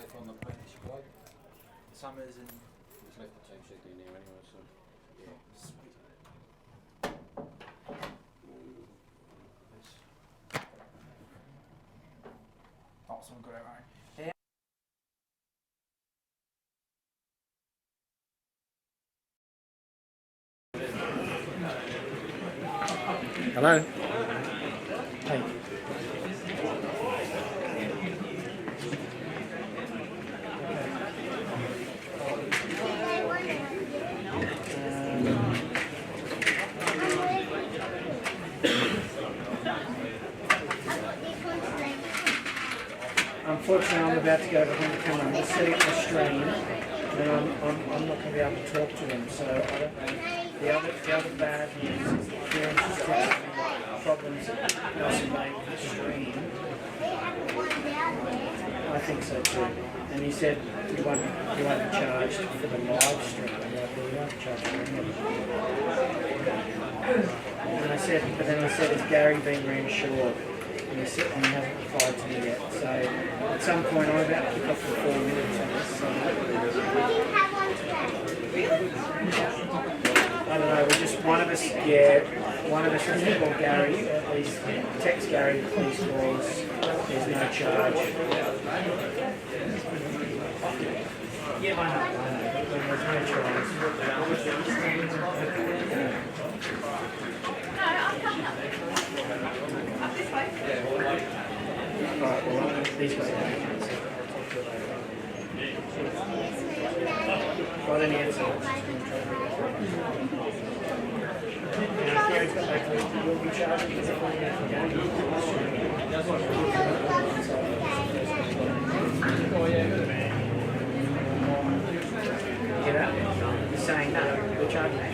both on the British squad. Summers and Just left the team sheet there now anyway, so yeah, sweet. Oh, someone got it right. Yeah. Hello. Hey. Unfortunately, I'm about to go behind the camera. I'm just setting up the stream, and I'm not going to be able to talk to them. So I don't, the other bad news is that Kieran's just texting me problems Nelson made with the stream. I think so too. And he said you won't be charged for the live stream. You won't charge for anything. But then I said, has Gary been reassured? And he hasn't replied to me yet. So at some point I'm about to kick off for 4 minutes on this. So. I don't know, one of us has to call Gary, at least text Gary, please call us. There's no charge. Yeah, I know. There's no charge. Alright, well, these guys got any answer? Gary's got back to me. You'll be charged because of what you have to get out? He's saying no, you're charging me.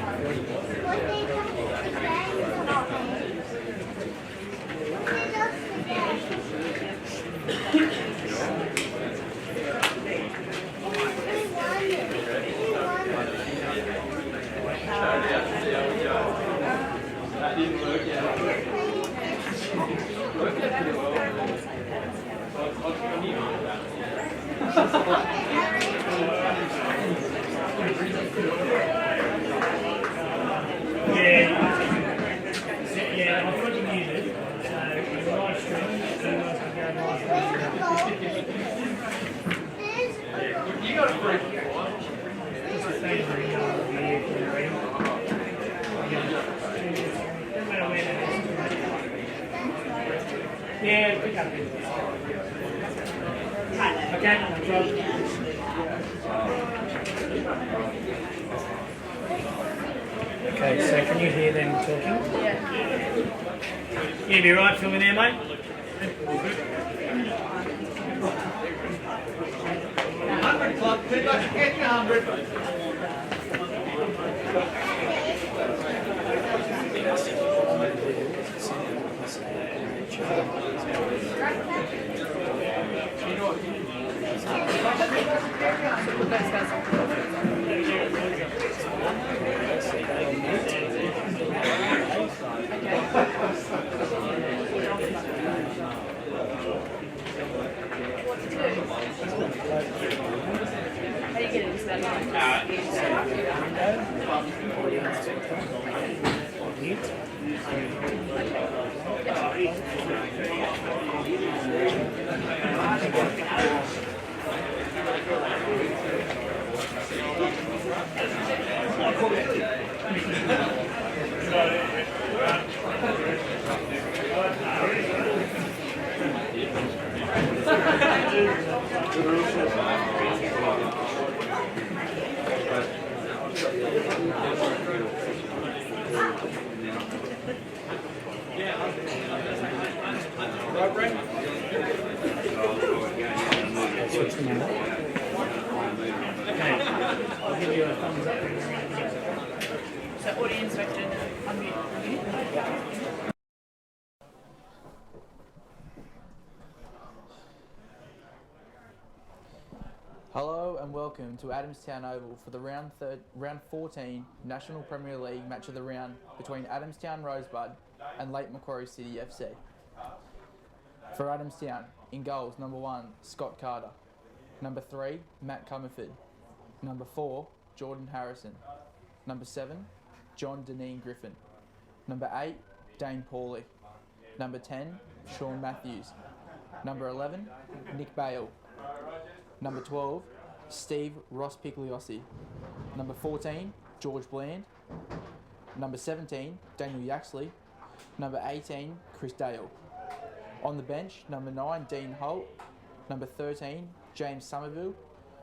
Yeah, I've got you muted. So it's a live stream, so you guys can go live. You got a free it's a favourite yeah, pick up it. Okay, no problem. Okay, so can you hear them talking? Yeah. You be right filming there, mate? All good. 100 club, get you 100. How do you get into that line? I'll give you a thumbs up. So audience section, unmute. Hello and welcome to Adamstown Oval for the round 14 National Premier League match of the round between Adamstown Rosebud and Lake Macquarie City FC. For Adamstown, in goals, number 1, Scott Carter. Number 3, Matt Comerford. Number 4, Jordan Harrison. Number 7, John Deneen Griffin. Number 8, Dane Pauly. Number 10, Sean Matthews. Number 11, Nick Bale. Number 12, Steve Ross Pigliossi. Number 14, George Bland. Number 17, Daniel Yaxley. Number 18, Chris Dale. On the bench, number 9, Dean Holt. Number 13, James Somerville.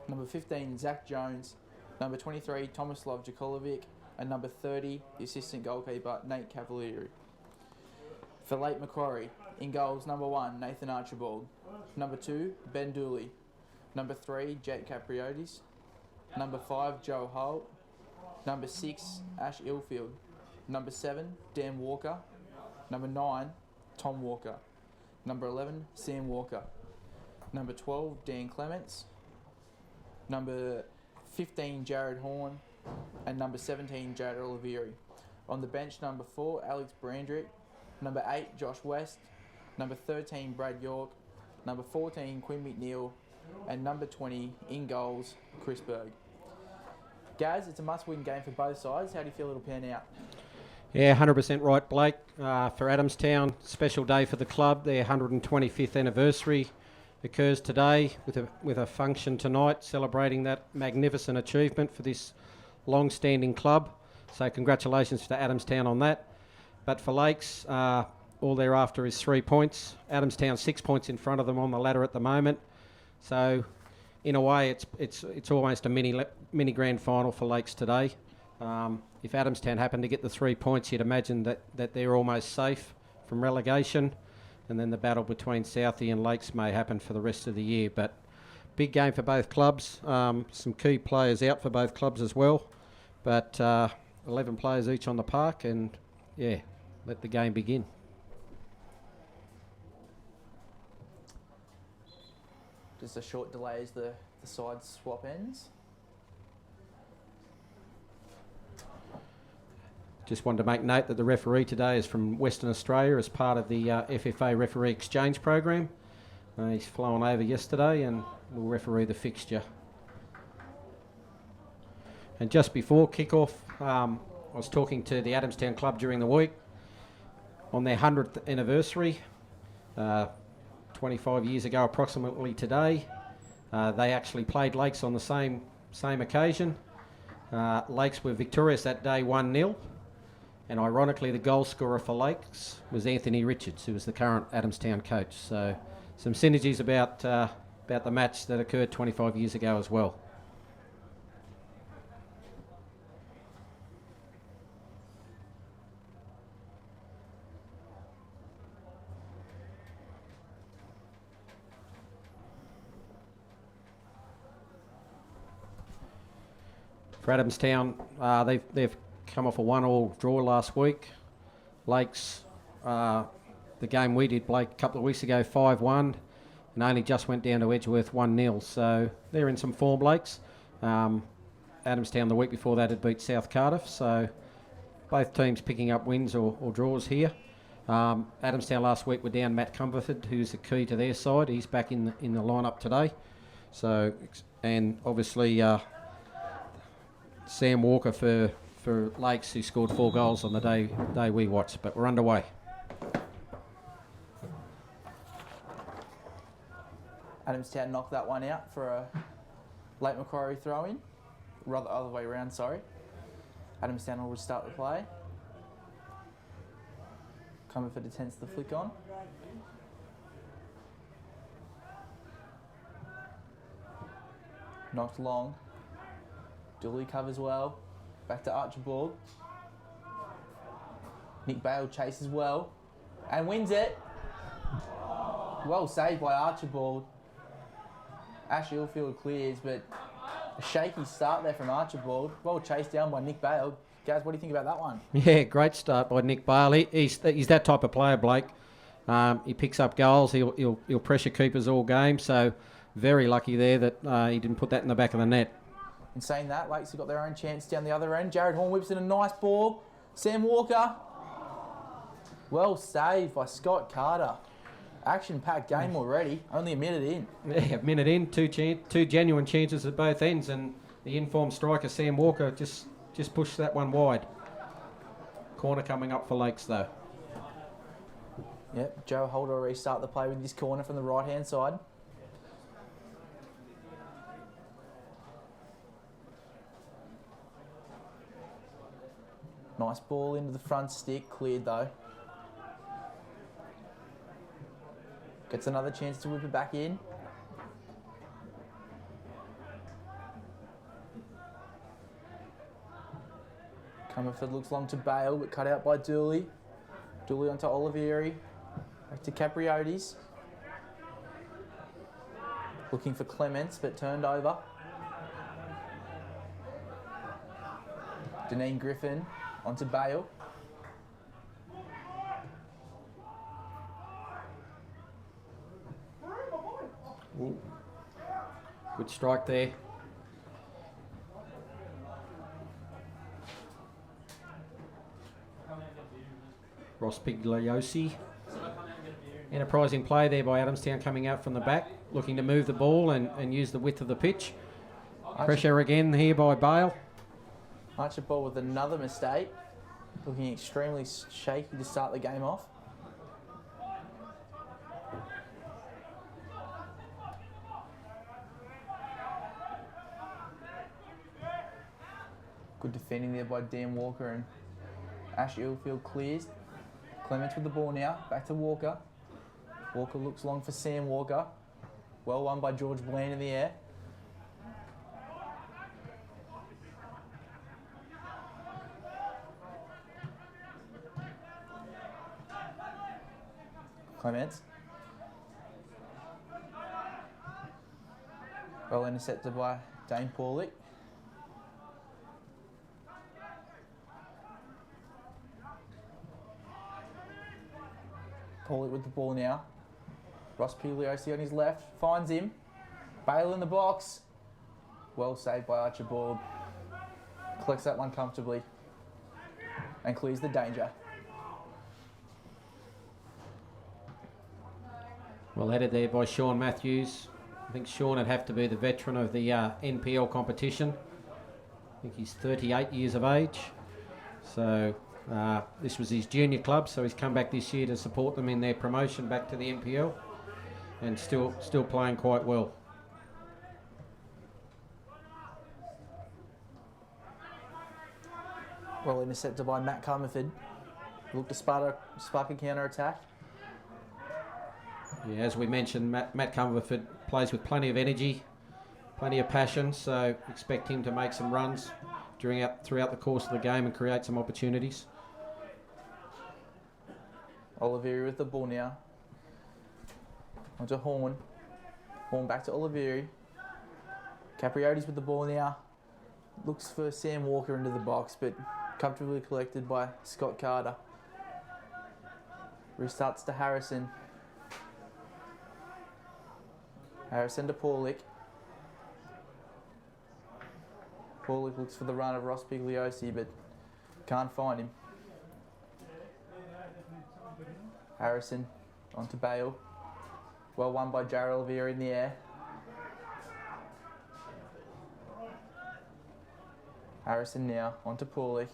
Number 15, Zach Jones. Number 23, Tomislav Jakolovic. And number 30, the assistant goalkeeper, Nate Cavalieri. For Lake Macquarie, in goals, number 1, Nathan Archibald. Number 2, Ben Dooley. Number 3, Jake Capriotis. Number 5, Joe Holt. Number 6, Ash Ilfield. Number 7, Dan Walker. Number 9, Tom Walker. Number 11, Sam Walker. Number 12, Dan Clements. Number 15, Jared Horn. And number 17, Jared Olivieri. On the bench, number 4, Alex Brandrick. Number 8, Josh West. Number 13, Brad York. Number 14, Quinn McNeil. And number 20, in goals, Chris Berg. Gaz, it's a must-win game for both sides. How do you feel it'll pan out? Yeah, 100% right, Blake. For Adamstown, special day for the club. Their 125th anniversary occurs today with a function tonight celebrating that magnificent achievement for this long-standing club. So congratulations to Adamstown on that. But for Lakes, all they're after is 3 points. Adamstown 6 points in front of them on the ladder at the moment. So in a way, it's almost a mini grand final for Lakes today. If Adamstown happen to get the 3 points, you'd imagine that they're almost safe from relegation, and then the battle between Southie and Lakes may happen for the rest of the year. But big game for both clubs. Some key players out for both clubs as well. But 11 players each on the park, and yeah, let the game begin. Just a short delay as the sides swap ends. Just wanted to make note that the referee today is from Western Australia as part of the FFA referee exchange program. He's flown over yesterday and will referee the fixture. And just before kick-off, I was talking to the Adamstown club during the week on their 100th anniversary, 25 years ago approximately today. They actually played Lakes on the same occasion. Lakes were victorious that day 1-0. And ironically, the goal scorer for Lakes was Anthony Richards, who was the current Adamstown coach. So some synergies about the match that occurred 25 years ago as well. For Adamstown, they've come off a 1-1 draw last week. Lakes, the game we did, Blake, a couple of weeks ago, 5-1, and only just went down to Edgeworth 1-0. So they're in some form, Lakes. Adamstown the week before that had beat South Cardiff. So both teams picking up wins or draws here. Adamstown last week were down Matt Comerford, who's the key to their side. He's back in the lineup today. So, and obviously Sam Walker for Lakes, who scored 4 goals on the day we watched. But we're underway. Adamstown knocked that one out for a late Macquarie throw-in. Rather, other way around, sorry. Adamstown will restart the play. Comerford attempts the flick on. Knocked long. Dooley covers well. Back to Archibald. Nick Bale chases well and wins it. Well saved by Archibald. Ash Ilfield clears, but a shaky start there from Archibald. Well chased down by Nick Bale. Gaz, what do you think about that one? Yeah, great start by Nick Bale. He's that type of player, Blake. He picks up goals. He'll pressure keepers all game. So very lucky there that he didn't put that in the back of the net. In saying that, Lakes have got their own chance down the other end. Jared Horn whips in a nice ball. Sam Walker. Well saved by Scott Carter. Action-packed game already. Only a minute in. Yeah, minute in, two genuine chances at both ends, and the informed striker Sam Walker just pushed that one wide. Corner coming up for Lakes though. Yep, Joe Holt will restart the play with this corner from the right-hand side. Nice ball into the front stick, cleared though. Gets another chance to whip it back in. Comerford looks long to Bale, but cut out by Dooley. Dooley onto Olivieri. Back to Capriotis. Looking for Clements, but turned over. Deneen Griffin onto Bale. Ooh. Good strike there. Rospigliosi. Enterprising play there by Adamstown, coming out from the back, looking to move the ball and use the width of the pitch. Pressure again here by Bale. Archibald with another mistake. Looking extremely shaky to start the game off. Good defending there by Dan Walker, and Ash Ilfield clears. Clements with the ball now, back to Walker. Walker looks long for Sam Walker. Well won by George Bland in the air. Clements. Well intercepted by Dane Paulick. Paulick with the ball now. Ross Pugliosi on his left, finds him. Bale in the box. Well saved by Archibald. Collects that one comfortably and clears the danger. Well headed there by Sean Matthews. I think Sean would have to be the veteran of the NPL competition. I think he's 38 years of age. So this was his junior club, so he's come back this year to support them in their promotion back to the NPL, and still playing quite well. Well intercepted by Matt Comerford. Looked to spark a counter-attack. Yeah, as we mentioned, Matt Comerford plays with plenty of energy, plenty of passion, so expect him to make some runs throughout the course of the game and create some opportunities. Olivieri with the ball now. Onto Horn. Horn back to Olivieri. Capriotis with the ball now. Looks for Sam Walker into the box, but comfortably collected by Scott Carter. Restarts to Harrison. Harrison to Paulick. Paulick looks for the run of Ross Pugliosi, but can't find him. Harrison onto Bale. Well won by Jarrell Olivieri in the air. Harrison now onto Paulick.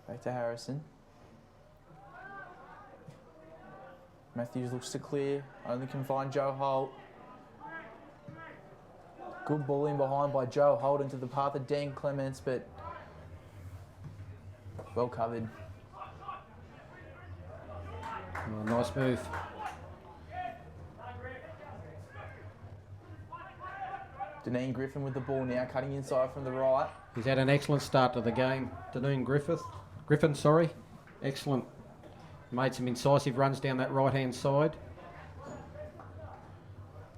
Back to Harrison. Matthews looks to clear, only can find Joe Holt. Good ball in behind by Joe Holt into the path of Dan Clements, but well covered. Oh, nice move. Deneen Griffin with the ball now, cutting inside from the right. He's had an excellent start to the game. Deneen Griffin, sorry. Excellent. Made some incisive runs down that right-hand side.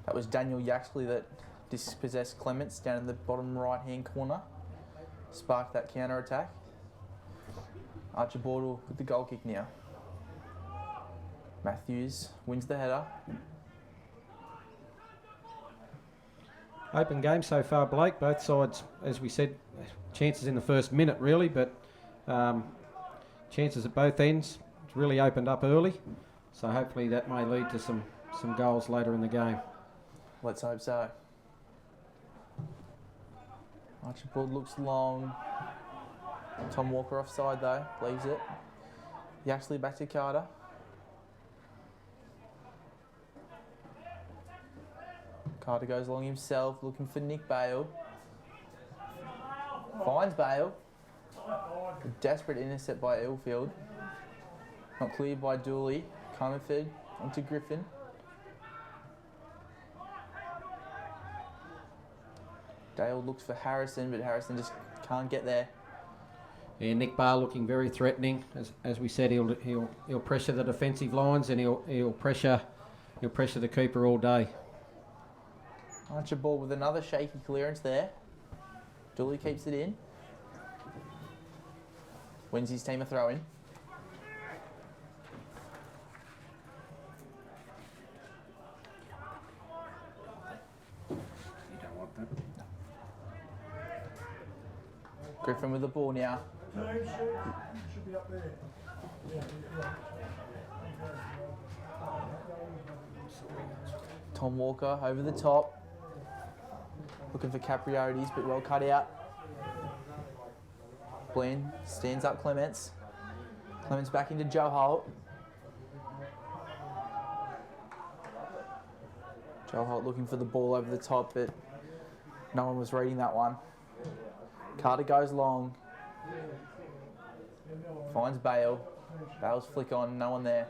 That was Daniel Yaxley that dispossessed Clements down in the bottom right-hand corner. Sparked that counter-attack. Archibald with the goal kick now. Matthews wins the header. Open game so far, Blake. Both sides, as we said, chances in the first minute really, but chances at both ends. It's really opened up early. So hopefully that may lead to some goals later in the game. Let's hope so. Archibald looks long. Tom Walker offside though, leaves it. Yaxley back to Carter. Carter goes along himself, looking for Nick Bale. Finds Bale. A desperate intercept by Ilfield. Not cleared by Dooley. Comerford onto Griffin. Dale looks for Harrison, but Harrison just can't get there. Yeah, Nick Barr looking very threatening. As we said, he'll pressure the defensive lines and he'll pressure the keeper all day. Archibald with another shaky clearance there. Dooley keeps it in. Wins his team a throw in. You don't want that. Griffin with the ball now. Should be up there. Tom Walker over the top. Looking for Capriorities, but well cut out. Blend stands up Clements. Clements back into Joe Holt. Joe Holt looking for the ball over the top, but no one was reading that one. Carter goes long. Finds Bale. Bale's flick on, no one there.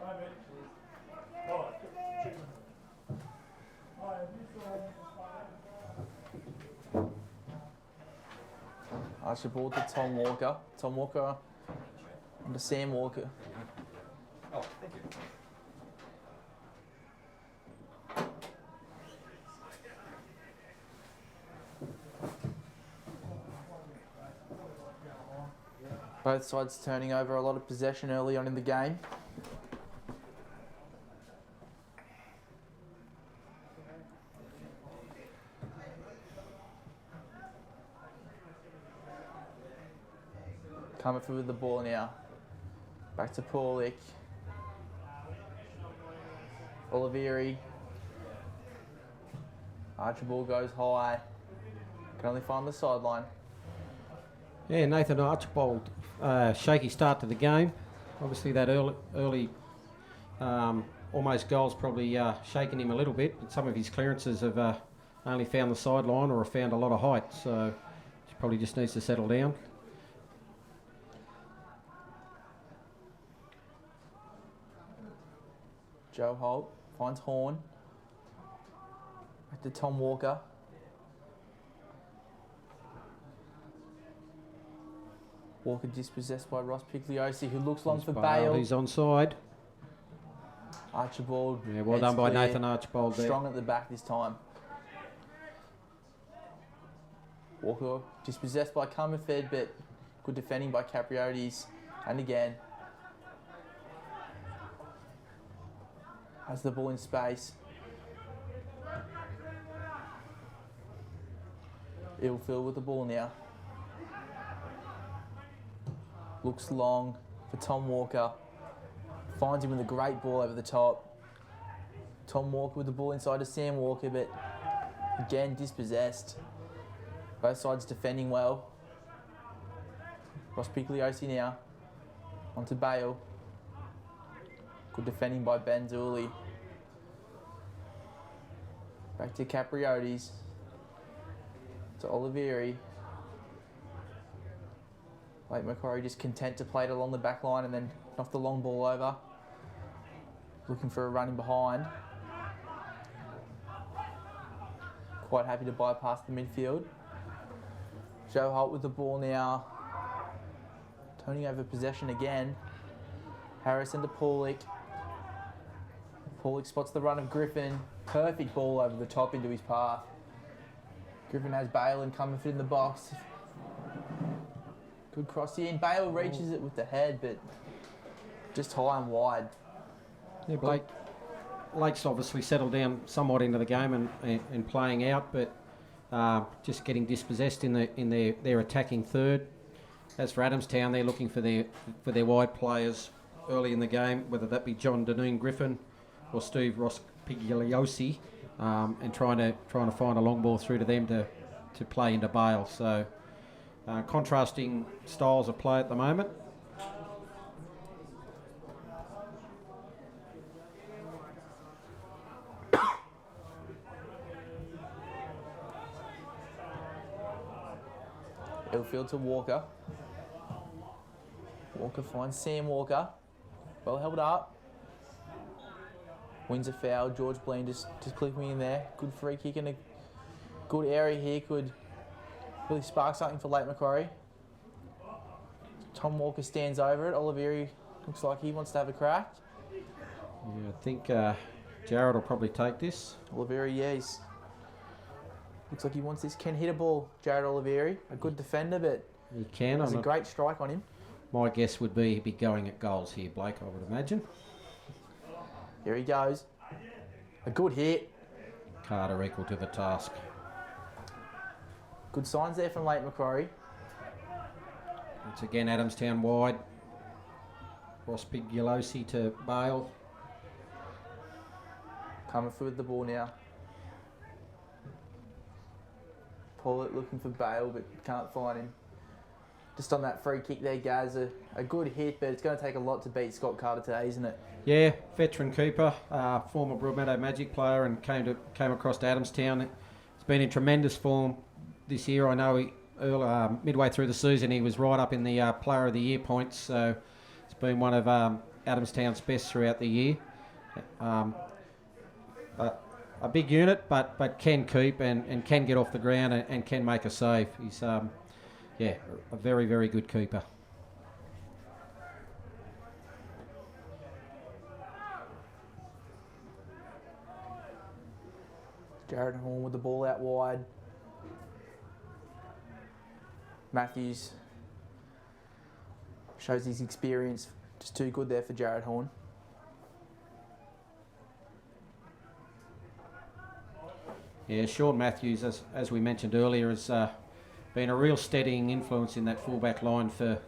Archibald to Tom Walker. Tom Walker onto Sam Walker. Oh, thank you. Both sides turning over a lot of possession early on in the game. Comerford with the ball now. Back to Paulick. Olivieri. Archibald goes high. Can only find the sideline. Yeah, Nathan Archibald, shaky start to the game. Obviously that early almost goal's probably shaken him a little bit, but some of his clearances have only found the sideline or have found a lot of height, so he probably just needs to settle down. Joe Holt finds Horn. Back to Tom Walker. Walker dispossessed by Ross Pigliosi, who looks long for Bale. He's onside. Archibald. Yeah, well done by clear. Nathan Archibald there. Strong at the back this time. Walker dispossessed by Comerford, but good defending by Capriorities. And again. Has the ball in space. Ilfield with the ball now. Looks long for Tom Walker. Finds him with a great ball over the top. Tom Walker with the ball inside to Sam Walker, but again dispossessed. Both sides defending well. Ross Pigliosi now. Onto Bale. Good defending by Ben Dooley. Back to Capriorities. To Olivieri. Like Macquarie just content to play it along the back line and then knock the long ball over. Looking for a running behind. Quite happy to bypass the midfield. Joe Holt with the ball now. Turning over possession again. Harrison to Paulick. Paulick spots the run of Griffin. Perfect ball over the top into his path. Griffin has Bale and Comerford in the box. Good cross in. Bale reaches it with the head, but just high and wide. Yeah, Blake's obviously settled down somewhat into the game and playing out, but just getting dispossessed in their attacking third. As for Adamstown, they're looking for their wide players early in the game, whether that be John Deneen Griffin or Steve Rospigliosi, and trying to find a long ball through to them to play into bail. So contrasting styles of play at the moment. Outfield to Walker. Walker finds Sam Walker. Well held up. Wins a foul. George Bleen just clipping in there. Good free kick and a good area here. Could really spark something for late Macquarie. Tom Walker stands over it. Oliveri looks like he wants to have a crack. Yeah, I think Jared will probably take this. Oliveri, yeah, looks like he wants this. Can hit a ball, Jared Oliveri. A good defender, but He can. there's a great strike on him. My guess would be he'd be going at goals here, Blake, I would imagine. Here he goes. A good hit. Carter equal to the task. Good signs there from late Macquarie. It's again Adamstown wide. Rospigliosi to Bale. Coming through with the ball now. Paulett looking for Bale, but can't find him. Just on that free kick there, Gaz, a good hit, but it's going to take a lot to beat Scott Carter today, isn't it? Yeah, veteran keeper, former Broadmeadow Magic player, and came across to Adamstown. He's been in tremendous form this year. I know midway through the season he was right up in the Player of the Year points, so it's been one of Adamstown's best throughout the year. A big unit, but can keep and can get off the ground and can make a save. He's a very, very good keeper. Jared Horn with the ball out wide. Matthews shows his experience. Just too good there for Jared Horn. Yeah, Sean Matthews, as we mentioned earlier, has been a real steadying influence in that fullback line for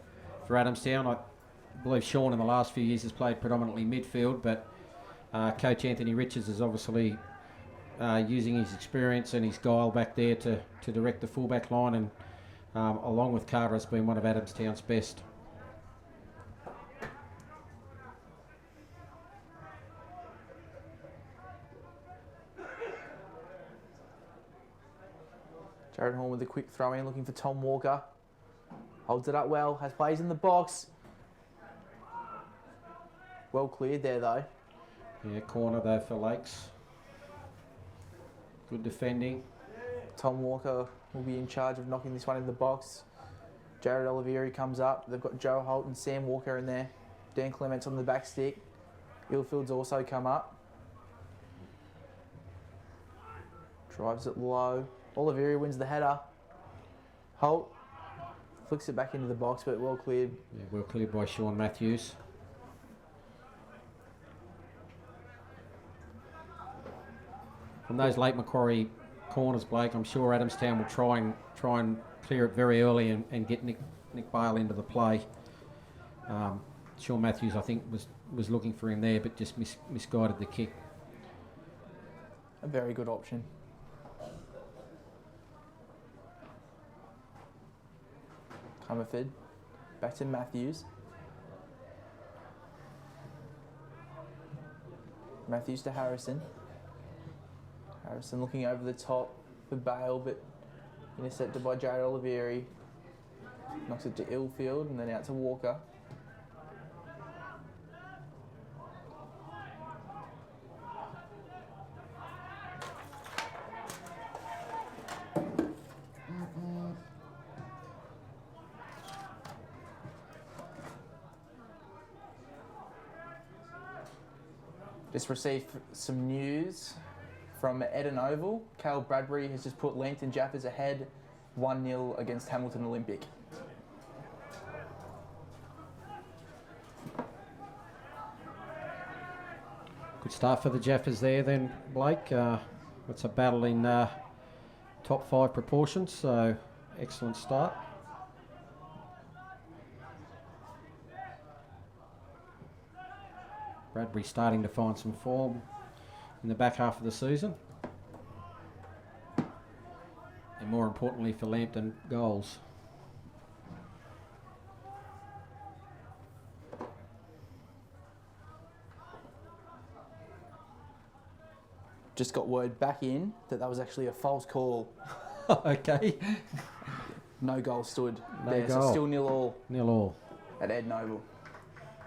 Adamstown. I believe Sean in the last few years has played predominantly midfield, but Coach Anthony Richards is obviously using his experience and his guile back there to direct the fullback line, and along with Carter has been one of Adamstown's best. Jared Horn with a quick throw in, looking for Tom Walker. Holds it up well, has plays in the box. Well cleared there though. Yeah, corner though for Lakes. Good defending. Tom Walker will be in charge of knocking this one in the box. Jared Oliveri comes up. They've got Joe Holt and Sam Walker in there. Dan Clements on the back stick. Ilfield's also come up. Drives it low. Oliveri wins the header. Holt flicks it back into the box, but well cleared. Yeah, well cleared by Sean Matthews. From those late Macquarie corners, Blake, I'm sure Adamstown will try and clear it very early and get Nick Bale into the play. Sean Matthews, I think, was looking for him there, but just misguided the kick. A very good option. Comerford, back to Matthews. Matthews to Harrison. Harrison looking over the top for Bale, but intercepted by Jared Oliveri. Knocks it to Ilfield and then out to Walker. Just received some news from Eden Oval. Cale Bradbury has just put Langton Jaffers ahead 1-0 against Hamilton Olympic. Good start for the Jaffers there then, Blake. It's a battle in top 5 proportions, so excellent start. Bradbury starting to find some form in the back half of the season. And more importantly for Lambton, goals. Just got word back in that was actually a false call. Okay. No goal stood No there, goal. so still 0-0 0-0. at Ed Noble.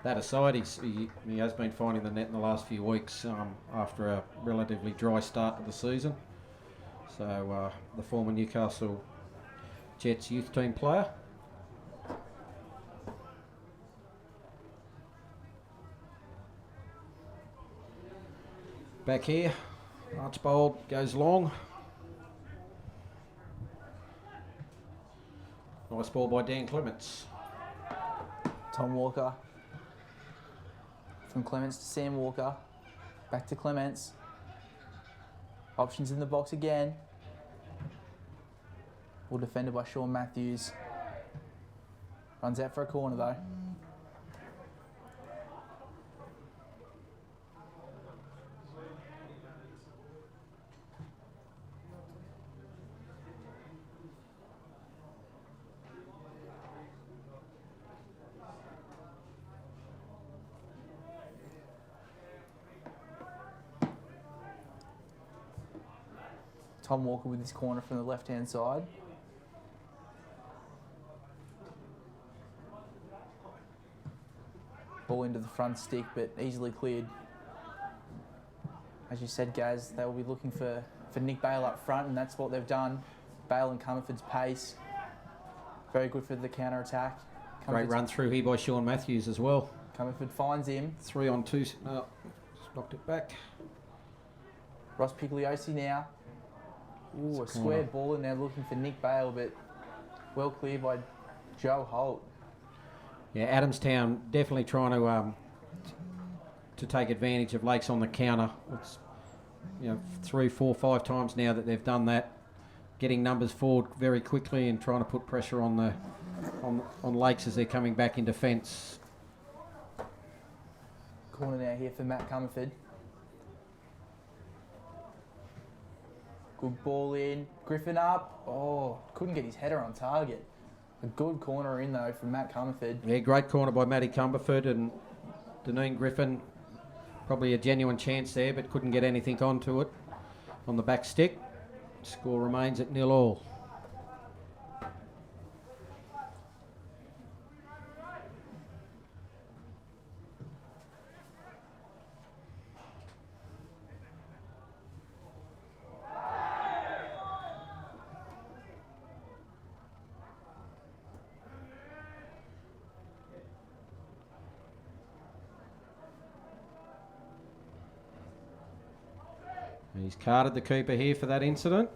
That aside, he has been finding the net in the last few weeks after a relatively dry start to the season. So the former Newcastle Jets youth team player. Back here, Archbold goes long. Nice ball by Dan Clements. Tom Walker. From Clements to Sam Walker. Back to Clements. Options in the box again. Well defended by Sean Matthews. Runs out for a corner though. Tom Walker with his corner from the left-hand side. Ball into the front stick, but easily cleared. As you said, Gaz, they will be looking for Nick Bale up front, and that's what they've done. Bale and Comerford's pace. Very good for the counter-attack. Great run through here by Sean Matthews as well. Comerford finds him. 3 on 2. No, knocked it back. Ross Pigliosi now. Ooh, a It's a square corner. ball in there looking for Nick Bale, but well cleared by Joe Holt. Yeah, Adamstown definitely trying to take advantage of Lakes on the counter. It's 3, 4, 5 times now that they've done that, getting numbers forward very quickly and trying to put pressure on Lakes as they're coming back in defence. Corner now here for Matt Comerford. Good ball in. Griffin up. Oh, couldn't get his header on target. A good corner in though from Matt Comerford. Yeah, great corner by Matty Cumberford and Deneen Griffin. Probably a genuine chance there, but couldn't get anything onto it on the back stick. Score remains at 0-0. He's carded the keeper here for that incident.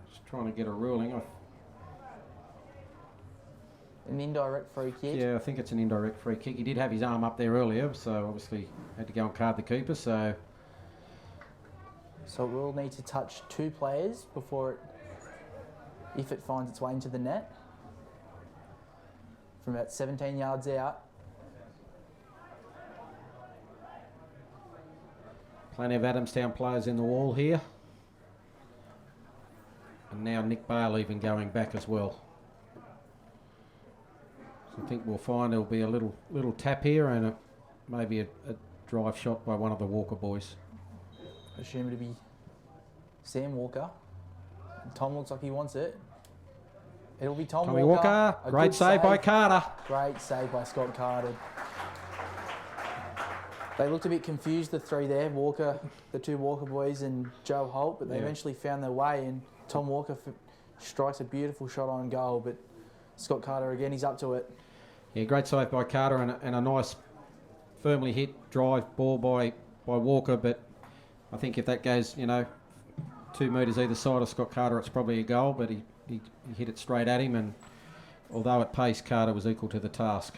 Just trying to get a ruling. An indirect free kick. Yeah, I think it's an indirect free kick. He did have his arm up there earlier, so obviously had to go and card the keeper. So we'll need to touch 2 players before if it finds its way into the net. From about 17 yards out. plenty of Adamstown players in the wall here. And now Nick Bale even going back as well. So I think we'll find there'll be a little tap here and maybe a drive shot by one of the Walker boys. Assume it to be Sam Walker. Tom looks like he wants it. It'll be Tommy Walker. A Great good save by Carter. Great save by Scott Carter. They looked a bit confused, the three there, Walker, the two Walker boys and Joe Holt, but they eventually found their way, and Tom Walker strikes a beautiful shot on goal, but Scott Carter again, he's up to it. Yeah, great save by Carter and a nice firmly hit drive ball by Walker, but I think if that goes, 2 metres either side of Scott Carter, it's probably a goal, but he hit it straight at him, and although at pace, Carter was equal to the task.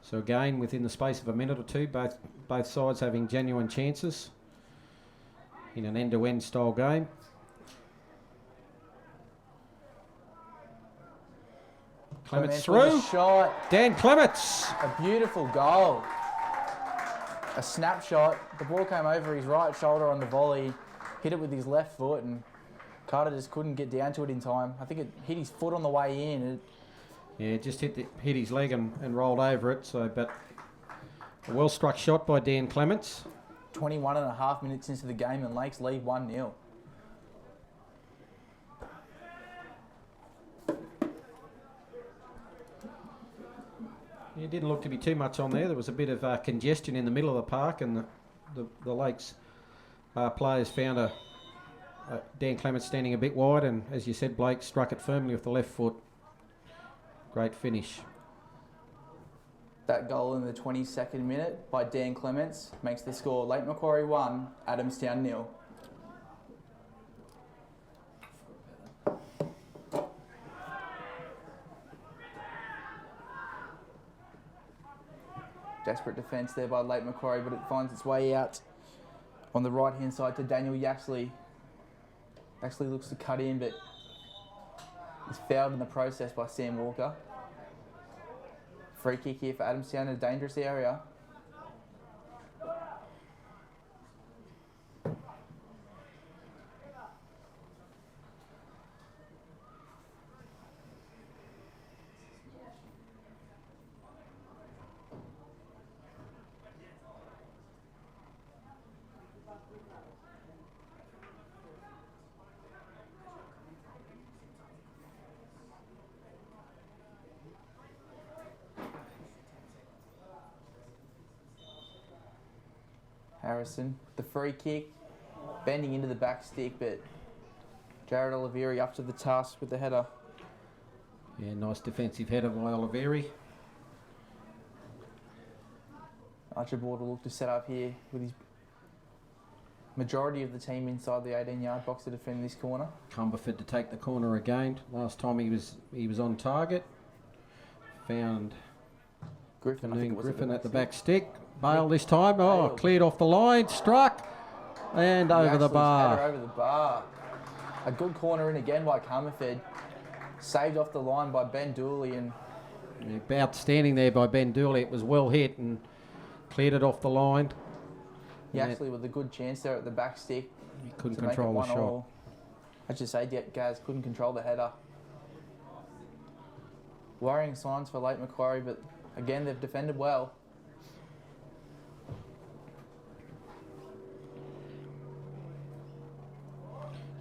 So again, within the space of a minute or two, both sides having genuine chances. in an end-to-end style game. Clements with a through. shot. Dan Clements. A beautiful goal. A snapshot. The ball came over his right shoulder on the volley, hit it with his left foot, and Carter just couldn't get down to it in time. I think it hit his foot on the way in. Yeah, just hit his leg and rolled over it. So, but a well-struck shot by Dan Clements. 21 and a half minutes into the game, and Lakes lead 1-0. It didn't look to be too much on there. There was a bit of congestion in the middle of the park, and the Lakes players found Dan Clements standing a bit wide, and as you said, Blake struck it firmly with the left foot. Great finish. That goal in the 22nd minute by Dan Clements makes the score Lake Macquarie 1, Adamstown 0. Desperate defence there by Lake Macquarie, but it finds its way out on the right-hand side to Daniel Yaxley. Yaxley looks to cut in, but is fouled in the process by Sam Walker. Free kick here for Adamstown in a dangerous area. Harrison, the free kick, bending into the back stick, but Jared Oliveri up to the task with the header. Yeah, nice defensive header by Oliveri. Archibald will look to set up here with his majority of the team inside the 18-yard box to defend this corner. Cumberford to take the corner again. Last time he was on target. Found Griffin at the back stick. Bale this time. Oh, cleared off the line. Struck. And over the bar. Over the bar. A good corner in again by Cumberford. Saved off the line by Ben Dooley. And about standing there by Ben Dooley. It was well hit and cleared it off the line. He actually with a good chance there at the back stick. He couldn't control the shot. I should say Gaz couldn't control the header. Worrying signs for Lake Macquarie, but again they've defended well.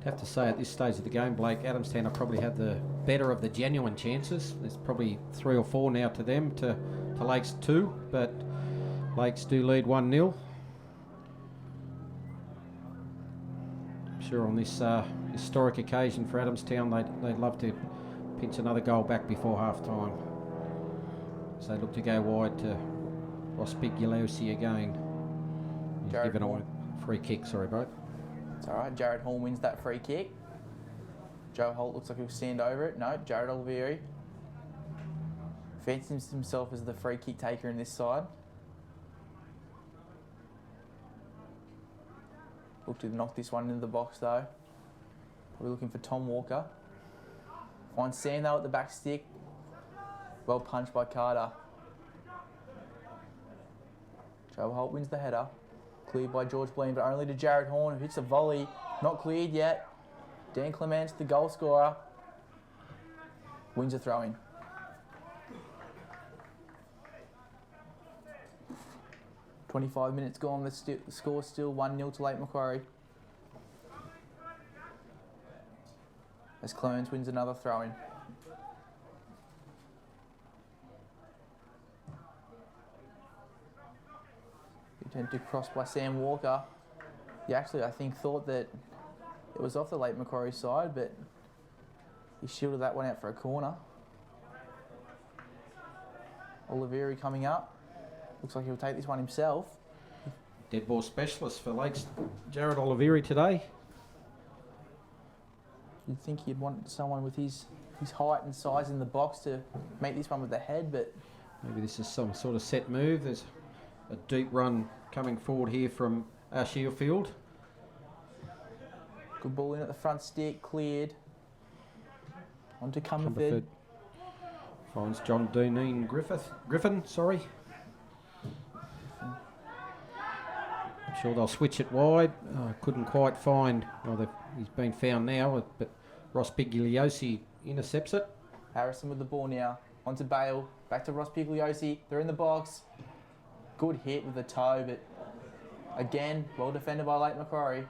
I'd have to say at this stage of the game, Blake, Adamstown have probably had the better of the genuine chances. There's probably 3 or 4 now to them, to Lakes 2, but Lakes do lead 1-0. I'm sure on this historic occasion for Adamstown, they'd love to pinch another goal back before half-time. So they look to go wide to Rospigulowski again. He's given away free kick, sorry, bro. It's all right. Jared Hall wins that free kick. Joe Holt looks like he'll stand over it. No, Jared Oliveri fancies himself as the free kick taker in this side. Look to knock this one into the box though. We're looking for Tom Walker. Finds Sam though at the back stick. Well punched by Carter. Joe Holt wins the header. Cleared by George Blean, but only to Jared Horn, who hits a volley. Not cleared yet. Dan Clements, the goal scorer, wins a throw-in. .25 minutes gone, the score still 1-0 to Lake Macquarie. As Clements wins another throw-in. Attempted cross by Sam Walker. He actually, I think, thought that it was off the Lake Macquarie side, but he shielded that one out for a corner. Oliveri coming up. Looks like he'll take this one himself. Dead ball specialist for Lakes, Jared Oliveri today. You'd think he'd want someone with his height and size in the box to make this one with the head, but maybe this is some sort of set move. There's a deep run coming forward here from Shielfield. Good ball in at the front stick, cleared. On to Cumberford. Cumberford finds John Deneen Griffin, sorry. I'm sure they'll switch it wide. Couldn't quite find, he's been found now, but Ross Pigliosi intercepts it. Harrison with the ball now. On to Bale. Back to Ross Pigliosi. They're in the box. Good hit with the toe, but again, well defended by Lake Macquarie.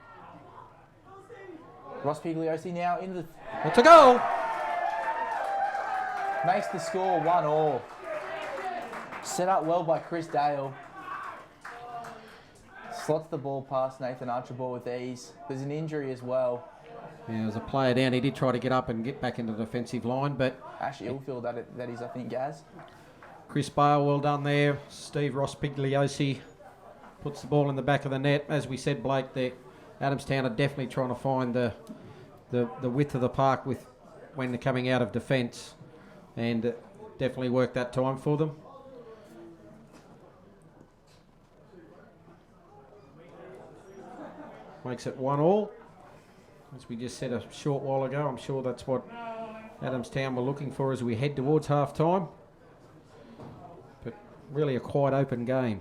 Ross Pigliosi now into the... It's a goal! Makes the score 1-1. Set up well by Chris Dale. Slots the ball past Nathan Archibald with ease. There's an injury as well. Yeah, there's a player down. He did try to get up and get back into the defensive line, but... Ash Ilfield, that is, I think, Gaz. Chris Bale, well done there. Steve Ross Pigliosi puts the ball in the back of the net. As we said, Blake, Adamstown are definitely trying to find the width of the park when they're coming out of defence, and definitely worked that time for them. Makes it 1-1. As we just said a short while ago, I'm sure that's what Adamstown were looking for as we head towards half-time. But really a quite open game.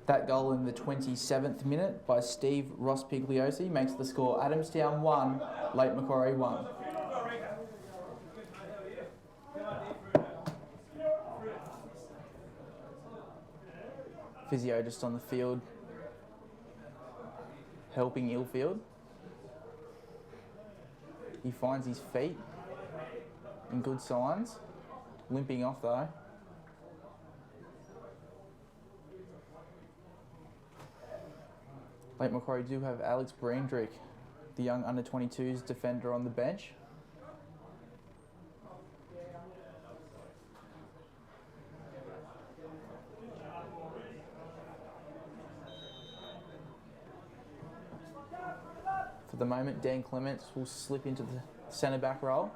That goal in the 27th minute by Steve Ross Pigliosi makes the score Adamstown 1, Lake Macquarie 1. Physio just on the field, helping Ilfield. He finds his feet in good signs. Limping off though. Lake Macquarie do have Alex Breendrick, the young under-22s defender, on the bench. For the moment, Dan Clements will slip into the centre-back role.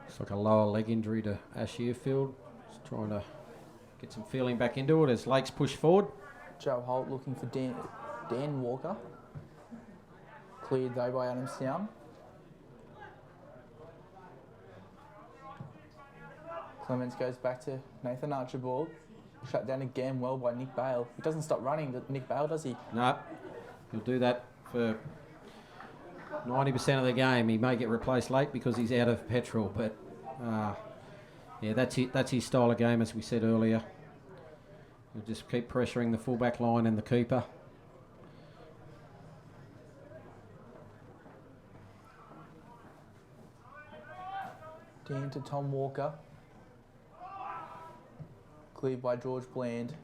It's like a lower leg injury to Ash Earfield. Just trying to get some feeling back into it as Lakes push forward. Joe Holt looking for Dan Walker. Cleared though by Adamstown. Clements goes back to Nathan Archibald. Shut down again well by Nick Bale. He doesn't stop running, Nick Bale, does he? No, he'll do that for 90% of the game. He may get replaced late because he's out of petrol, but yeah, that's it. That's his style of game, as we said earlier. He'll just keep pressuring the fullback line and the keeper. Dan to Tom Walker. Cleared by George Bland.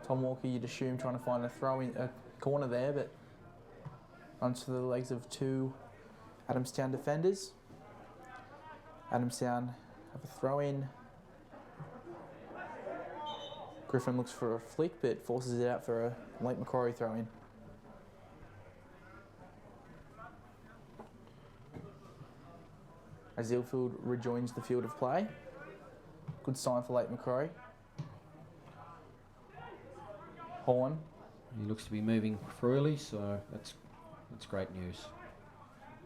Tom Walker, you'd assume, trying to find a corner there, but onto the legs of two Adamstown defenders. Adamstown have a throw-in. Griffin looks for a flick, but forces it out for a Lake Macquarie throw-in. As Ilfield rejoins the field of play. Good sign for Lake Macquarie. Horn. He looks to be moving freely, so that's great news.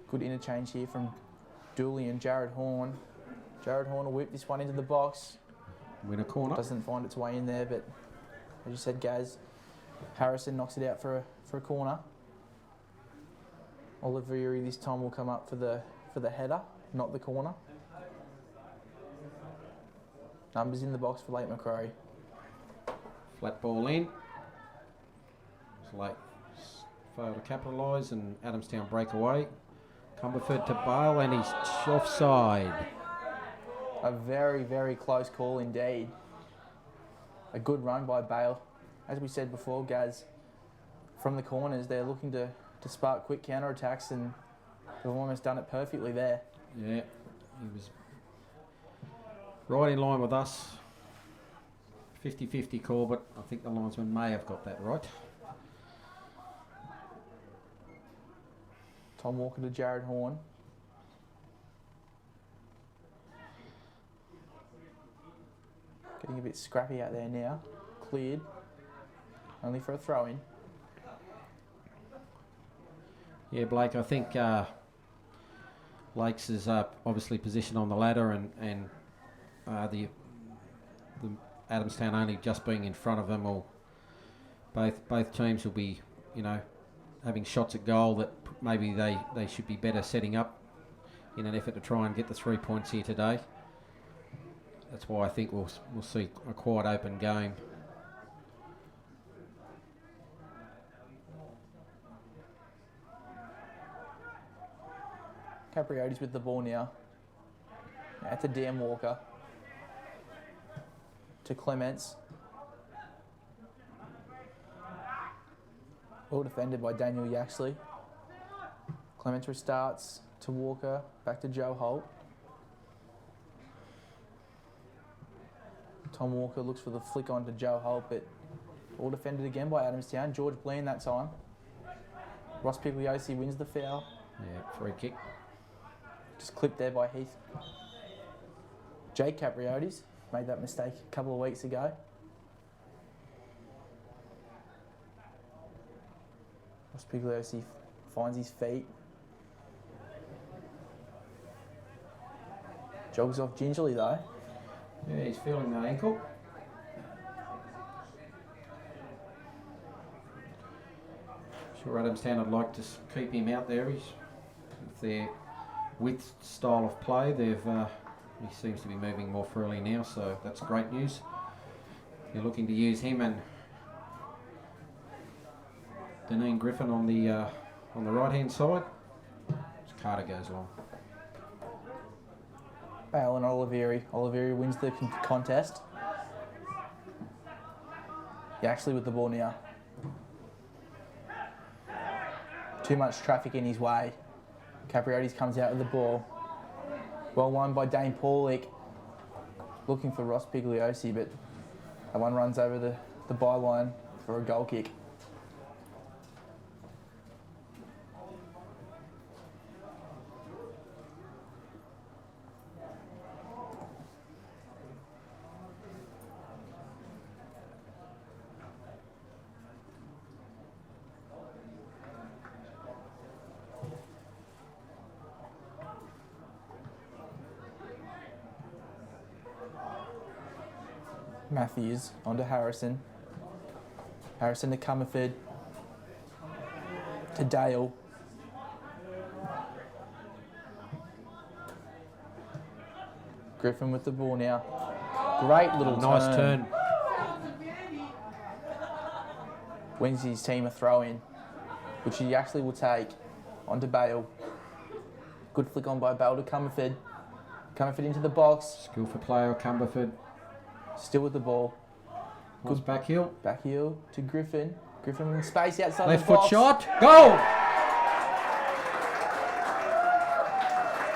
Good interchange here from Dooley and Jared Horn. Jared Horn will whip this one into the box. Win a corner. Doesn't find its way in there, but as you said, Gaz, Harrison knocks it out for a corner. Olivieri this time will come up for the header, not the corner. Numbers in the box for Lake Macquarie. Flat ball in. Lake failed to capitalise and Adamstown break away. Cumberford to Bale and he's offside. A very, very close call indeed. A good run by Bale. As we said before, Gaz, from the corners, they're looking to spark quick counter-attacks and they've almost done it perfectly there. Yeah, he was right in line with us. 50-50 call, but I think the linesman may have got that right. Tom Walker to Jared Horn. Getting a bit scrappy out there now. Cleared. Only for a throw in. Yeah, Blake, I think Lakes is obviously positioned on the ladder, and the Adamstown only just being in front of them, or both teams will be, having shots at goal that maybe they should be better setting up in an effort to try and get the 3 points here today. That's why I think we'll see a quite open game. Caprioti's with the ball now. Out to Dan Walker. To Clements. Well defended by Daniel Yaxley. Clements restarts to Walker. Back to Joe Holt. Tom Walker looks for the flick on to Joe Holt, but all defended again by Adamstown. George Bland that time. Ross Pigliosi wins the foul. Yeah, free kick. Just clipped there by Heath. Jake Capriotis made that mistake a couple of weeks ago. Ross Pigliosi finds his feet. Jogs off gingerly though. Yeah, he's feeling that ankle. Sure, Adamstown would like to keep him out there. He's with their width style of play. He seems to be moving more freely now, so that's great news. You're looking to use him and Deneen Griffin on the right hand side. As Carter goes long. Bale and Oliveri. Oliveri wins the contest. Yaxley with the ball now. Too much traffic in his way. Capriotis comes out with the ball. Well won by Dane Paulick. Looking for Ross Pigliosi, but that one runs over the byline for a goal kick. Matthews onto Harrison. Harrison to Comerford. To Dale. Griffin with the ball now. Great little nice turn. Wins his team a throw in, which he actually will take onto Bale. Good flick on by Bale to Comerford. Comerford into the box. Skillful player, Cumberford. Still with the ball. Good back heel. Back heel to Griffin. Griffin in space outside Left the box. foot shot. Goal!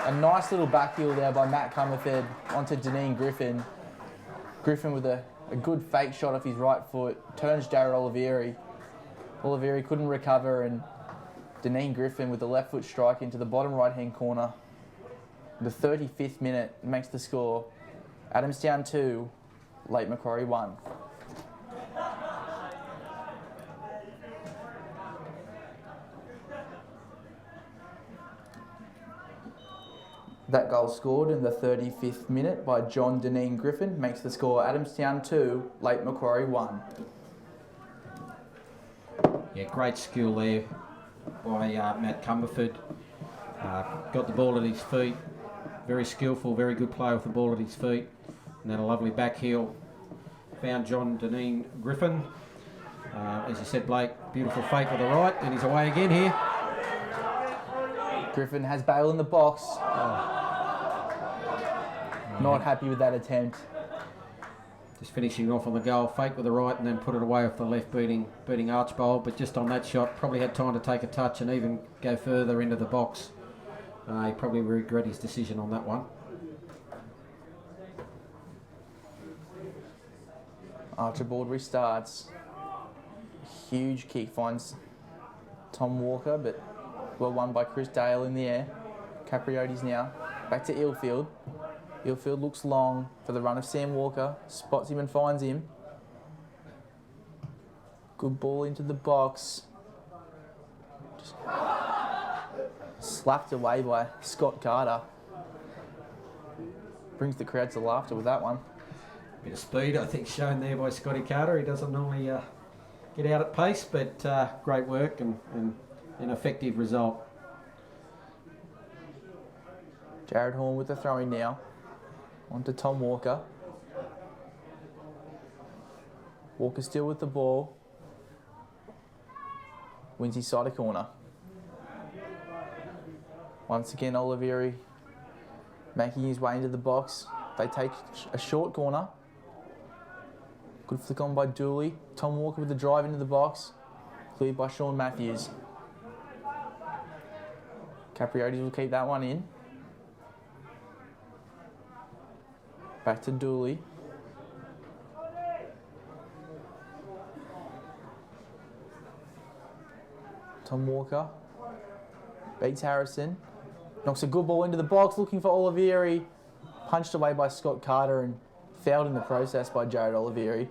A nice little back heel there by Matt Comerford onto Deneen Griffin. Griffin with a good fake shot off his right foot. Turns Jared Oliveri. Oliveri couldn't recover, and Deneen Griffin with the left foot strike into the bottom right hand corner. The 35th minute makes the score. Adamstown 2, Late Macquarie 1. That goal scored in the 35th minute by John Deneen Griffin makes the score Adamstown 2, Late Macquarie 1. Yeah, great skill there by Matt Cumberford. Got the ball at his feet. Very skillful, very good player with the ball at his feet. And then a lovely back heel. Found John Deneen Griffin. As you said, Blake, beautiful fake with the right, and he's away again here. Griffin has Bale in the box. Not happy with that attempt. Just finishing off on the goal, fake with the right, and then put it away off the left, beating Archbold. But just on that shot, probably had time to take a touch and even go further into the box. He probably regret his decision on that one. Archibald restarts. Huge kick finds Tom Walker, but well won by Chris Dale in the air. Capriotis now. Back to Eelfield. Ilfield looks long for the run of Sam Walker. Spots him and finds him. Good ball into the box. Just slapped away by Scott Carter. Brings the crowd to laughter with that one. Bit of speed, I think, shown there by Scotty Carter. He doesn't normally get out at pace, but great work and an effective result. Jared Horn with the throwing now. On to Tom Walker. Walker still with the ball. Wins his side of corner. Once again, Olivieri making his way into the box. They take a short corner. Good flick on by Dooley. Tom Walker with the drive into the box. Cleared by Sean Matthews. Capriotti will keep that one in. Back to Dooley. Tom Walker beats Harrison. Knocks a good ball into the box, looking for Olivieri. Punched away by Scott Carter and fouled in the process by Jared Olivieri.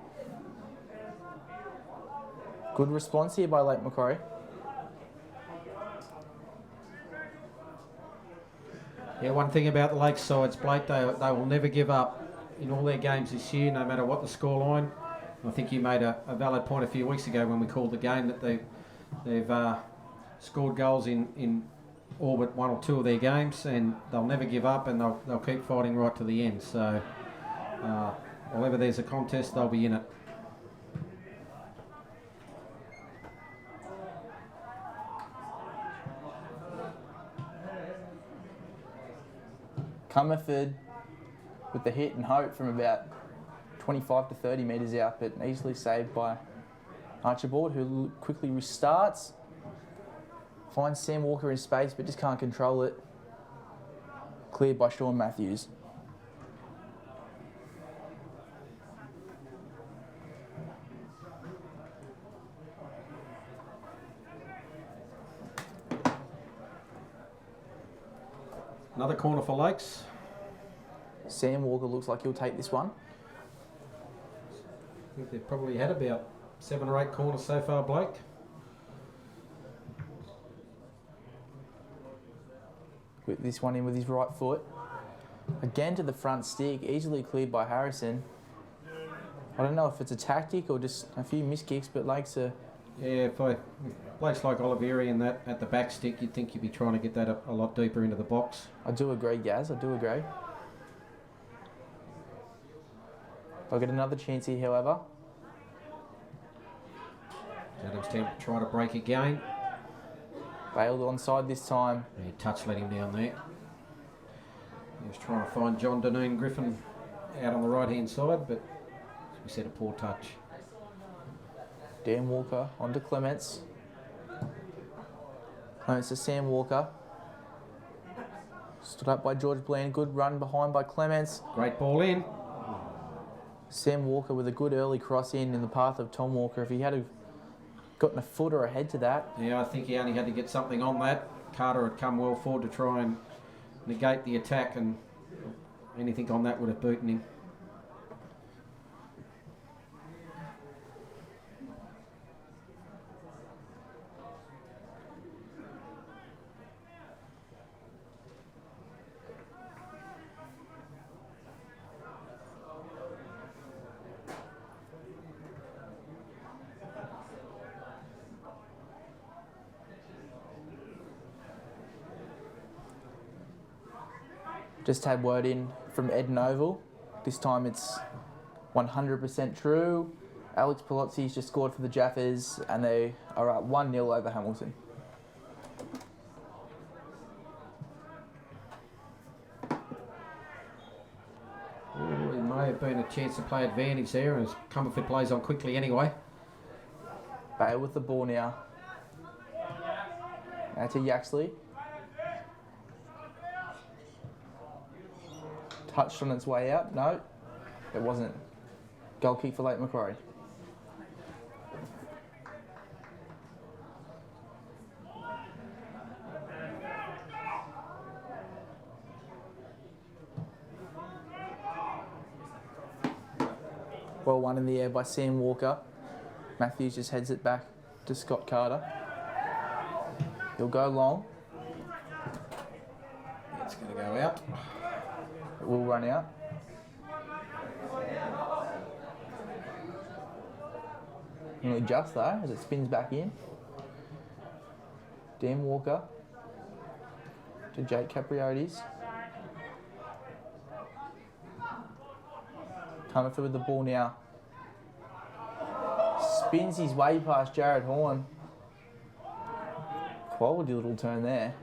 Good response here by Lake Macquarie. Yeah, one thing about the Lakeside's, Blake, they will never give up in all their games this year, no matter what the scoreline. I think you made a valid point a few weeks ago when we called the game that they've scored goals in all but one or two of their games, and they'll never give up, and they'll keep fighting right to the end. So, whenever there's a contest, they'll be in it. Comerford with the hit and hope from about 25 to 30 metres out, but easily saved by Archibald, who quickly restarts. Finds Sam Walker in space, but just can't control it. Cleared by Sean Matthews. Another corner for Lakes. Sam Walker looks like he'll take this one. I think they've probably had about 7 or 8 corners so far, Blake. With this one in with his right foot. Again to the front stick, easily cleared by Harrison. I don't know if it's a tactic or just a few miss kicks, but Lakes are... Yeah, if Blake's like Olivieri and that at the back stick, you'd think you'd be trying to get that a lot deeper into the box. I do agree, Gaz, I do agree. They'll get another chance here, however. Adamstown try to break again. Bailed onside this time. Yeah, touch let him down there. He was trying to find John Deneen Griffin out on the right-hand side, but as we said, a poor touch. Dan Walker onto Clements. Clements to Sam Walker. Stood up by George Bland. Good run behind by Clements. Great ball in. Sam Walker with a good early cross in the path of Tom Walker. If he had gotten a foot or a head to that. Yeah, I think he only had to get something on that. Carter had come well forward to try and negate the attack, and anything on that would have beaten him. Just had word in from Ed Noble. This time it's 100% true. Alex Palozzi's just scored for the Jaffers and they are at 1-0 over Hamilton. Ooh, it may have been a chance to play advantage there, as Comerford plays on quickly anyway. Bale with the ball now. Now to Yaxley. Touched on its way out. No, it wasn't. Goal kick for Lake Macquarie. Well won in the air by Sam Walker. Matthews just heads it back to Scott Carter. He'll go long. It's going to go out. It will run out. Only just though, as it spins back in. Dan Walker to Jake Capriotis. Coming through with the ball now. Spins his way past Jared Horn. Quality little turn there.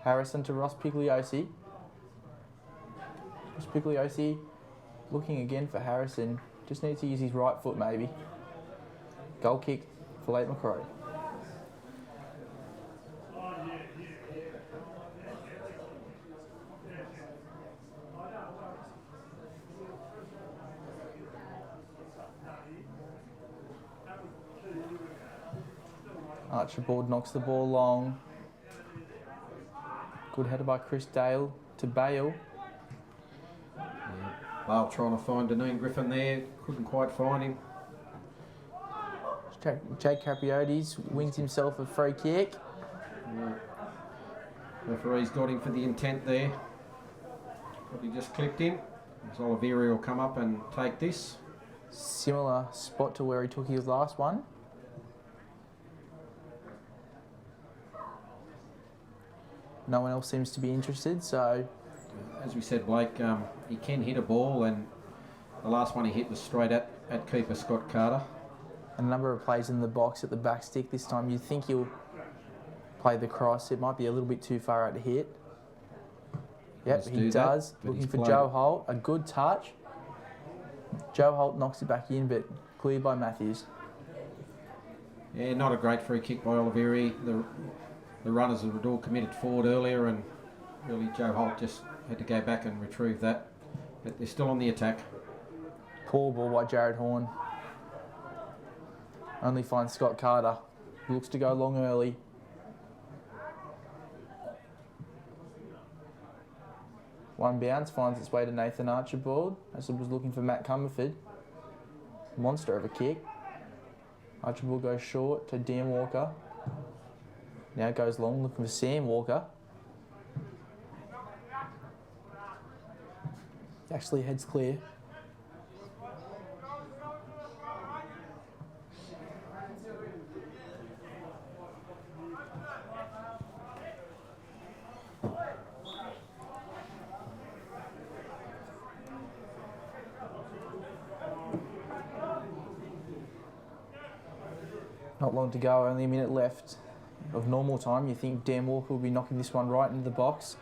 Harrison to Ross Pigliosi. Ross Pigliosi looking again for Harrison. Just needs to use his right foot maybe. Goal kick for late Macquarie. Archibald knocks the ball long. Good header by Chris Dale to Bale. Bale trying to find Deneen Griffin there. Couldn't quite find him. Jake Capriotis wins himself a free kick. Yeah. Referee's got him for the intent there. Probably just clipped him. As Oliveri will come up and take this. Similar spot to where he took his last one. No one else seems to be interested, so... As we said, Blake, he can hit a ball, and the last one he hit was straight at keeper Scott Carter. A number of plays in the box at the back stick this time. You'd think he'll play the cross. It might be a little bit too far out to hit. Yep, he does. Looking for Joe Holt. A good touch. Joe Holt knocks it back in, but cleared by Matthews. Yeah, not a great free kick by Oliveri. The runners had all committed forward earlier, and really Joe Holt just had to go back and retrieve that. But they're still on the attack. Poor ball by Jared Horn. Only finds Scott Carter. Looks to go long early. One bounce finds its way to Nathan Archibald, as it was looking for Matt Comerford. Monster of a kick. Archibald goes short to Dan Walker. Now goes long, looking for Sam Walker. Actually heads clear. Not long to go, only a minute left of normal time. You think Dan Walker will be knocking this one right into the box.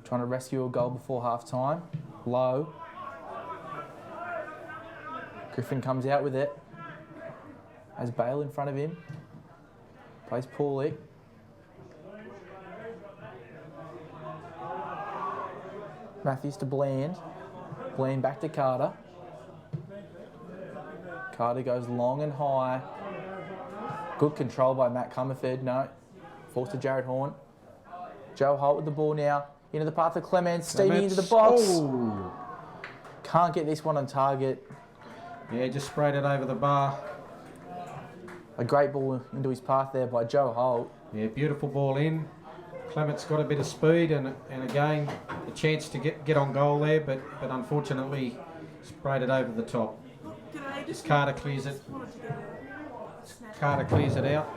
Trying to rescue a goal before half time. Low. Griffin comes out with it. Has Bale in front of him. Plays poorly. Matthews to Bland. Bland back to Carter. Carter goes long and high. Good control by Matt Comerford. No. Falls to Jared Horn. Joe Holt with the ball now. Into the path of Clements. Stevie into the box. Oh. Can't get this one on target. Yeah, just sprayed it over the bar. A great ball into his path there by Joe Holt. Yeah, beautiful ball in. Clement's got a bit of speed and again a chance to get on goal there, but unfortunately sprayed it over the top. Just Carter clears it. Carter clears it out.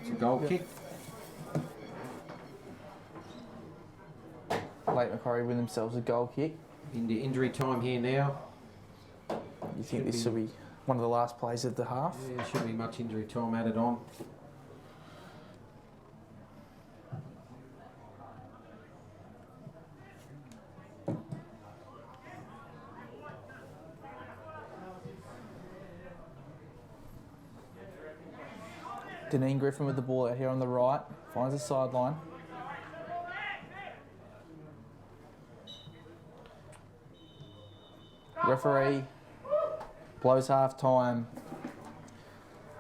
It's a goal kick. Late Macquarie win themselves a goal kick. Into injury time here now. You think this will be one of the last plays of the half? Yeah, there shouldn't be much injury time added on. Deneen Griffin with the ball out here on the right. Finds the sideline. Referee blows half time.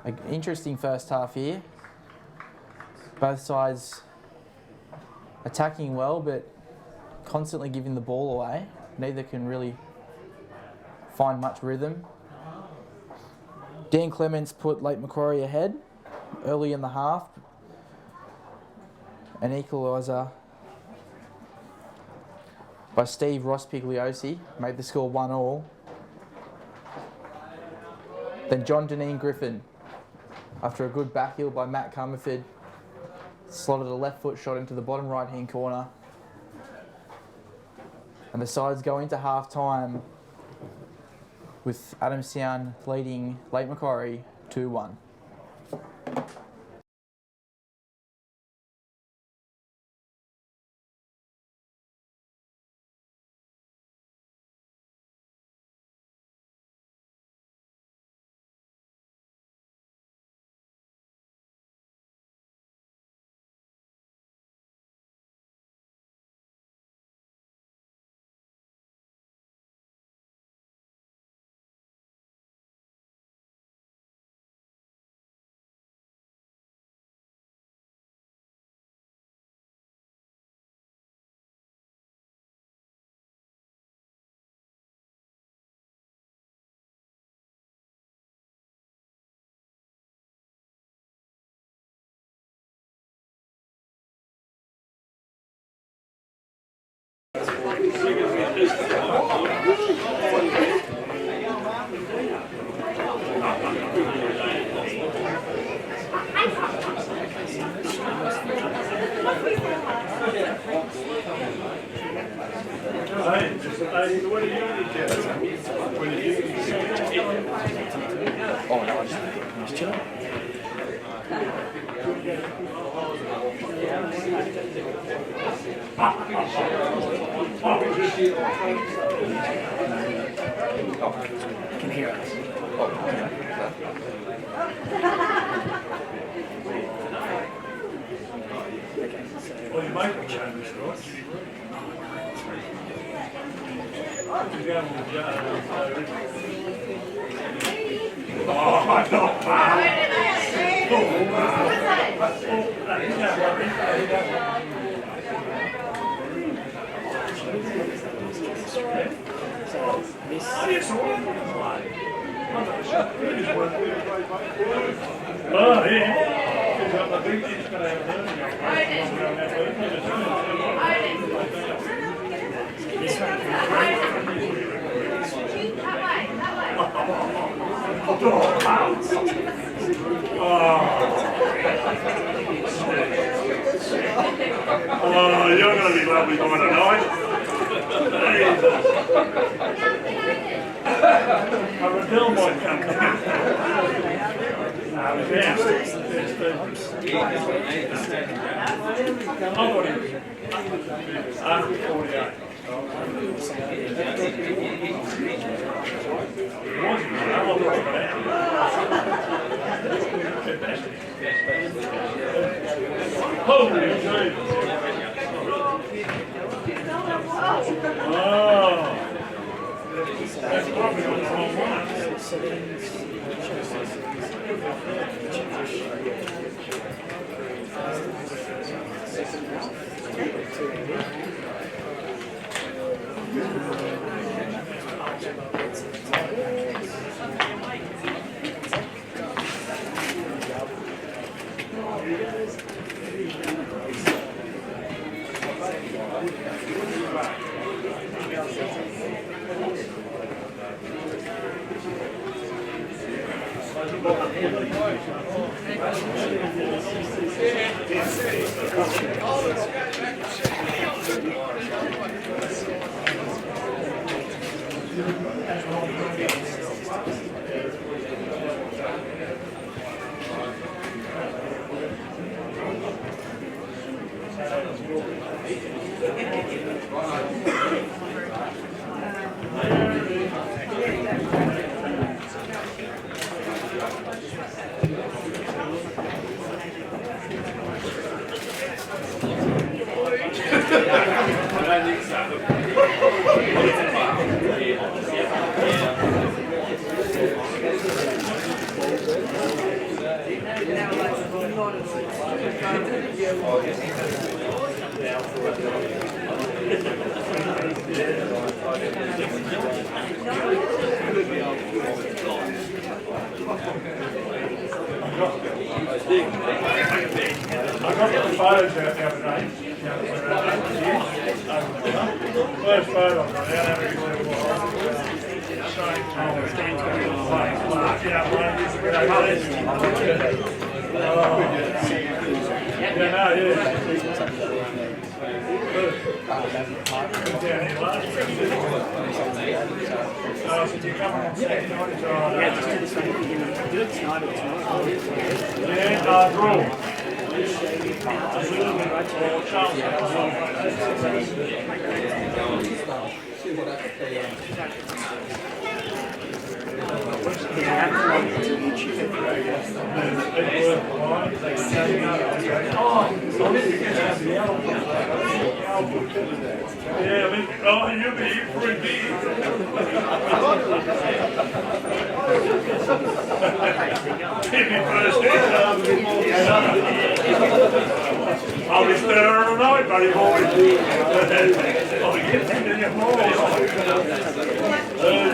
An interesting first half here. Both sides attacking well, but constantly giving the ball away. Neither can really find much rhythm. Dan Clements put Lake Macquarie ahead early in the half. An equaliser by Steve Rospigliosi made the score 1-1. Then John Deneen Griffin, after a good backheel by Matt Comerford, slotted a left foot shot into the bottom right hand corner. And the sides go into half time with Adamstown leading Lake Macquarie 2-1. Can hear us. Well, you might be Chinese, right? Oh, you're going to be lovely by tonight. A Raquel might come down. I got the photos out the other day. First photo I got out of Oh, you'll be pretty. I'll be there tonight, buddy boy. I'll be getting in your hole.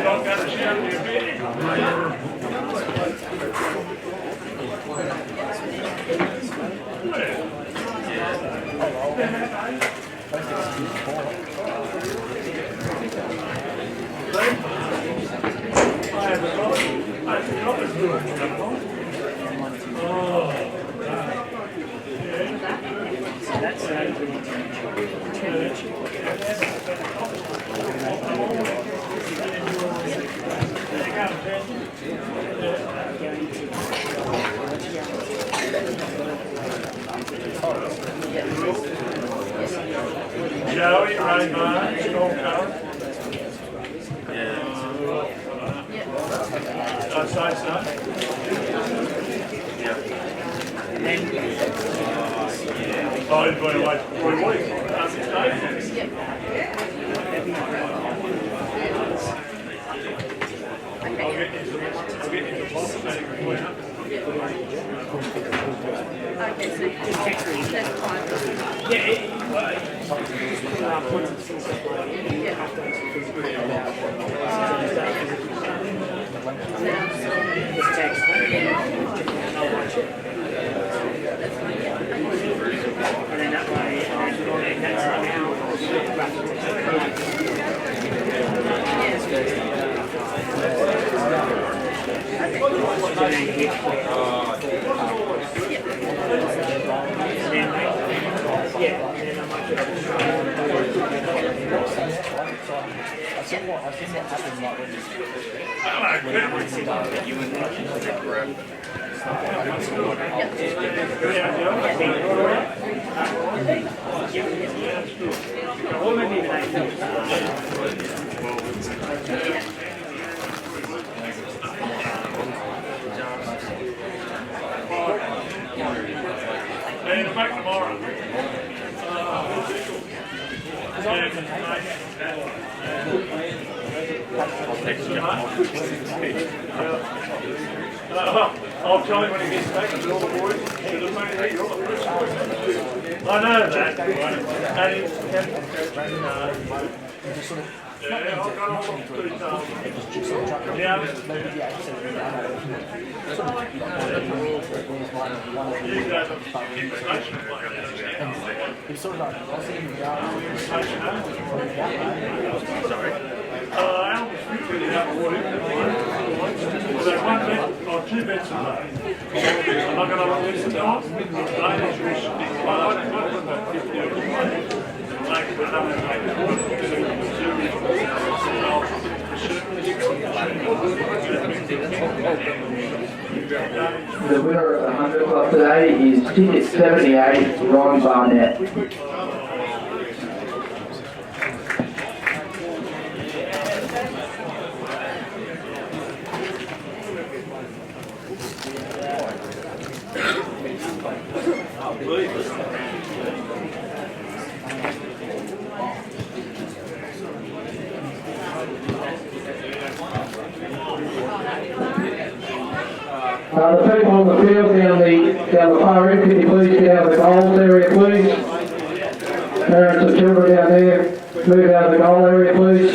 Not going to share with you, Joey, Raymond, scorecard. I say so. Oh, he's been away for 3 weeks. I'll get you the box between us. Okay, so that's fine. And back tomorrow. I'll tell him when he gets back to all the boys. I know that. And yeah, I'll go on to two bets a day. I'm not going to run this down. The winner of the 100 Club today is ticket 78, Ron Barnett. The people on the field down the far end, can you please get out of the goals area, please? Parents and children down there, move out of the goal area, please.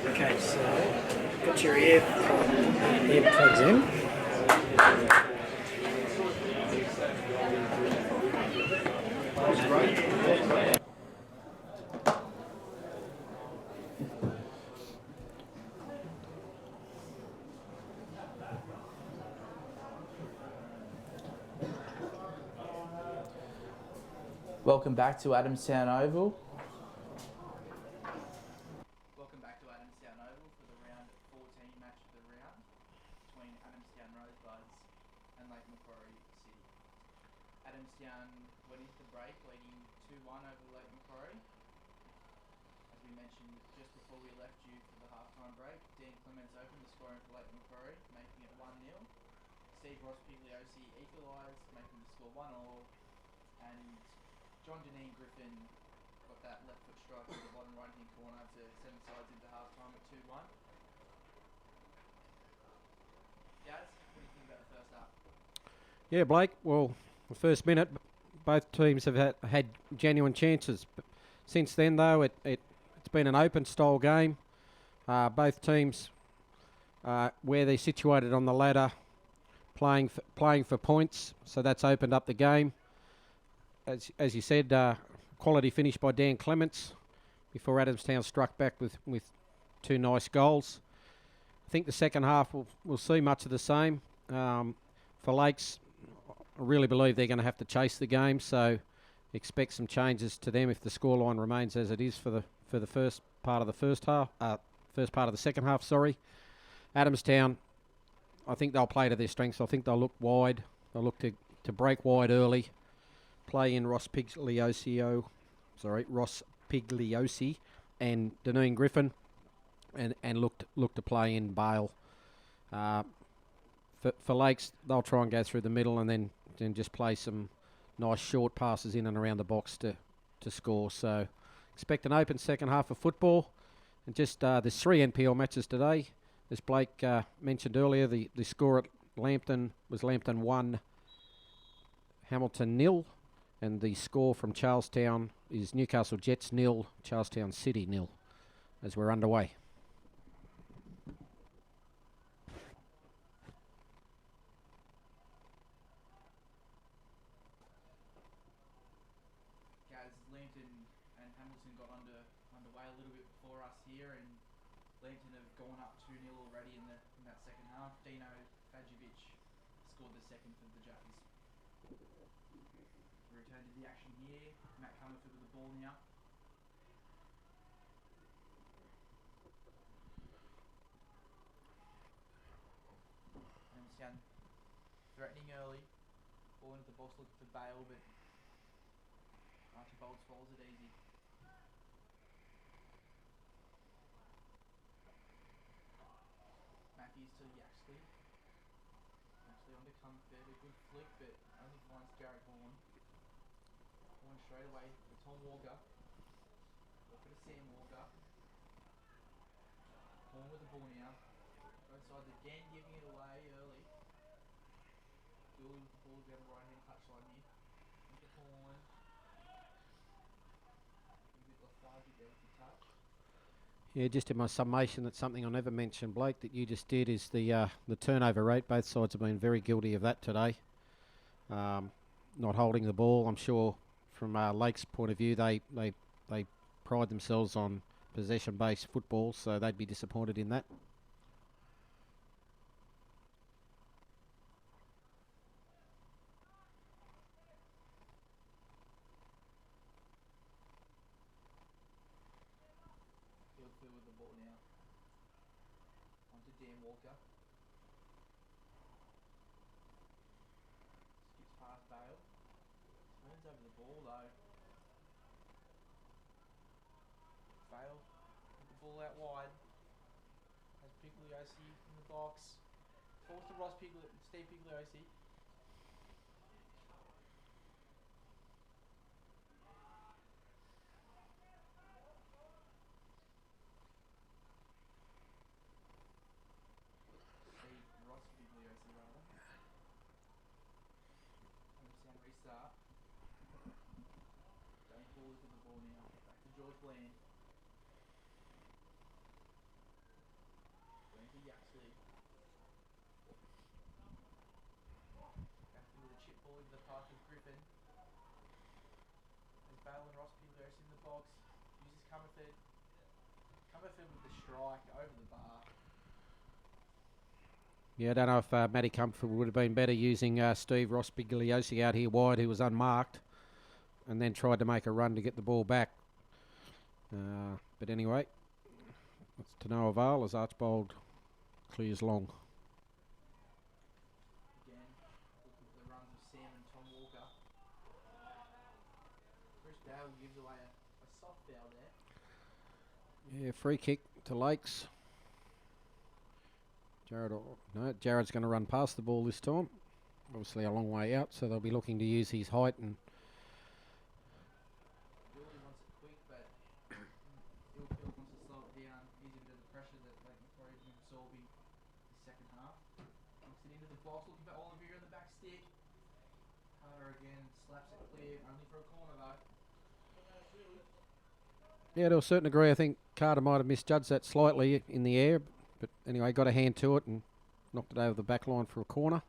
Okay, so got your ear plugs in. Welcome back to Adamstown Oval. Welcome back to Adamstown Oval for the round 14 match of the round between Adamstown Rosebuds and Lake Macquarie City. Adamstown went into the break leading 2-1 over Lake Macquarie. As we mentioned just before we left you for the halftime break, Dan Clements opened the scoring for Lake Macquarie, making it 1-0. Steve Ross-Pigliosi equalised, making the score 1-1, and John Deneen Griffin got that left foot strike in the bottom right hand corner to send the sides into half time at 2-1. Gaz, what do you think about the first half? Yeah, Blake. Well, the first minute, both teams have had genuine chances. But since then, though, it's been an open style game. Both teams, where they're situated on the ladder, playing for points. So that's opened up the game. As you said, quality finish by Dan Clements before Adamstown struck back with two nice goals. I think the second half we'll see much of the same. For Lakes, I really believe they're going to have to chase the game, so expect some changes to them if the scoreline remains as it is for the first part of the second half. Sorry, Adamstown, I think they'll play to their strengths. I think they'll look wide. They'll look to break wide early. Play in Ross Pigliosi and Deneen Griffin, and look to play in Bale. For Lakes, they'll try and go through the middle and then just play some nice short passes in and around the box to score. So expect an open second half of football. And just there's 3 NPL matches today. As Blake mentioned earlier, the score at Lambton was Lambton 1, Hamilton 0. And the score from Charlestown is Newcastle Jets 0, Charlestown City 0, as we're underway. Guys, Leamington and Hamilton got underway a little bit before us here, and Leamington have gone up 2-0 already in that second half. Dino Fajovic scored the second for the Jays. Return to the action here. Matt Comerford with the ball now. Adamstown threatening early. Ball into the box looking for Bale, but Archibald swallows it easy. Matthews to Yaxley. Yaxley on to Comerford. A good flick, but only finds Jared Horn. Horn straight away for Tom Walker. Walker to Sam Walker. Horn with the ball now. Both sides again giving it away early. Julie with the ball down the right hand touchline here. Into Horn. A bit lethargic there with the touch. Yeah, just in my summation, that's something I never mentioned, Blake, that you just did, is the turnover rate. Both sides have been very guilty of that today. Not holding the ball. I'm sure from Lake's point of view, they pride themselves on possession-based football, so they'd be disappointed in that. Field with the ball now. On to Dan Walker. Skips past Bale. Turns over the ball though. Bale with the ball out wide. Has Pigliosi in the box. Falls to Steve Pigliosi. Ross Pigliosi rather. Adamstown restart. Dane Paul with the ball now. Back to George Bland. Bland to Yaxley. Yaxley with a chip ball into the path of Griffin. There's Bale and Ross Pigliosi in the box. Uses Comerford. Comerford with the strike over the bar. Yeah, I don't know if Matty Comfort would have been better using Steve Rospigliosi out here wide, who was unmarked, and then tried to make a run to get the ball back. But anyway, it's to no avail as Archibald clears long. Again, looking for the runs of Sam and Tom Walker. Chris Bale gives away a soft foul there. Yeah, free kick to Lakes. Jared's going to run past the ball this time. Obviously a long way out, so they'll be looking to use his height and... Julie wants it quick, but Ilfield wants to slow it down. He's under the pressure that Macquarie has been absorbing the second half. Knocks it into the box, looking for Olivier in the back stick. Carter again slaps it clear, only for a corner though. Yeah, to a certain degree, I think Carter might have misjudged that slightly in the air. But anyway, got a hand to it and knocked it over the back line for a corner.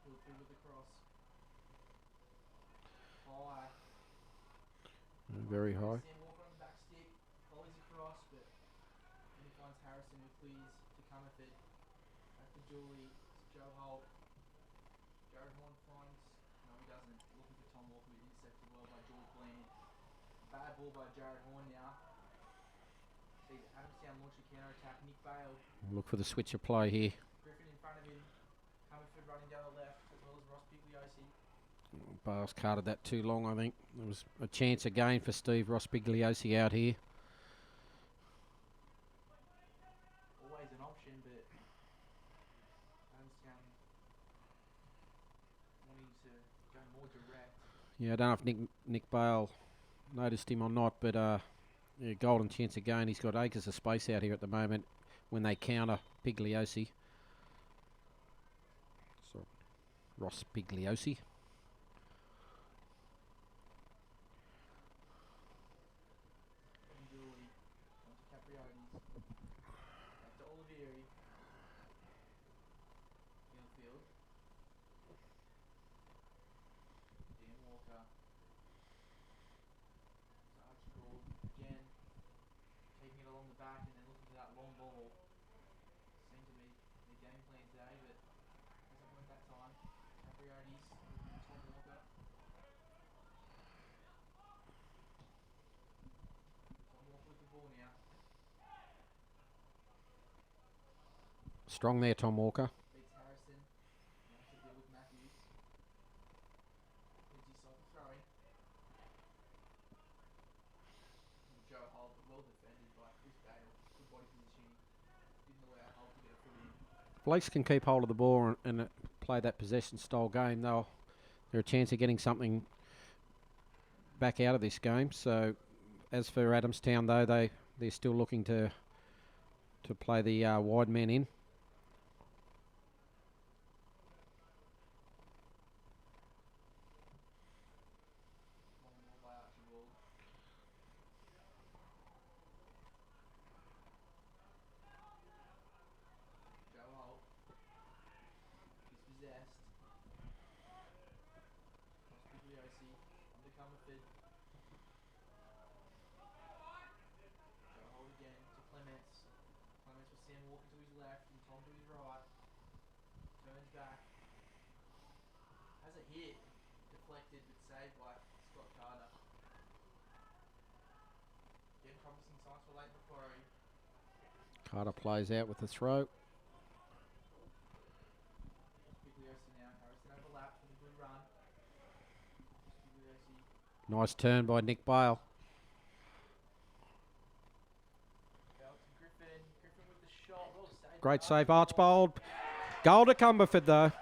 Through with the cross. High. Very high. Sam Walker on the back stick. Volleys across, but then he finds Harrison who clears to Comerford. Back to Julie. To Joe Holt. Jared Horn finds. No, he doesn't. Looking for Tom Walker, but intercepted well by George Bland. Bad ball by Jared Horn now. See Adamstown launch a counter attack. Nick Bale. Look for the switch of play here. Griffin in front of him. Comerford running down the left, as well as Ross Pigliosi. Bales carted that too long, I think. There was a chance again for Steve Rospigliosi out here. Always an option, but Adamstown wanting to go more direct. Yeah, I don't know if Nick Bale noticed him or not, but yeah, golden chance again. He's got acres of space out here at the moment when they counter Pigliosi. So, Ross Pigliosi. Dooley, onto Capriotis, back to Olivieri, Field, Dan Walker, to Archibald, again, taking it along the back and then looking for that long ball. Seemed to be the game plan today, but hasn't worked that time. Capriotis, looking for Tom Walker. Tom Walker with the ball now. Strong there, Tom Walker. Beats Harrison. Now has to deal with Matthews. Gives himself a throw in. Joe Holt, well defended by Chris Bale. Good body positioning. Didn't allow Holt to get a foot in. Blakes can keep hold of the ball and play that possession style game. They're a chance of getting something back out of this game. So, as for Adamstown, though, they're still looking to play the wide men in. Long ball by Archibald. Joe Holt. Dispossessed. Cross Pigliosi. Under Comerford. Joe Holt again to Clements. Clements with Sam Walker to his left and Tom to his right. Turns back. Has a hit. Deflected but saved by Scott Carter. Again, promising signs for late Macquarie. Carter plays out with the throw. Pigliosi now. Harrison overlapped with a good run. Pigliosi. Nice turn by Nick Bale. Bell to Griffin. Griffin with the shot. Well saved. Great by save, Archibald. Goal to Cumberford, though.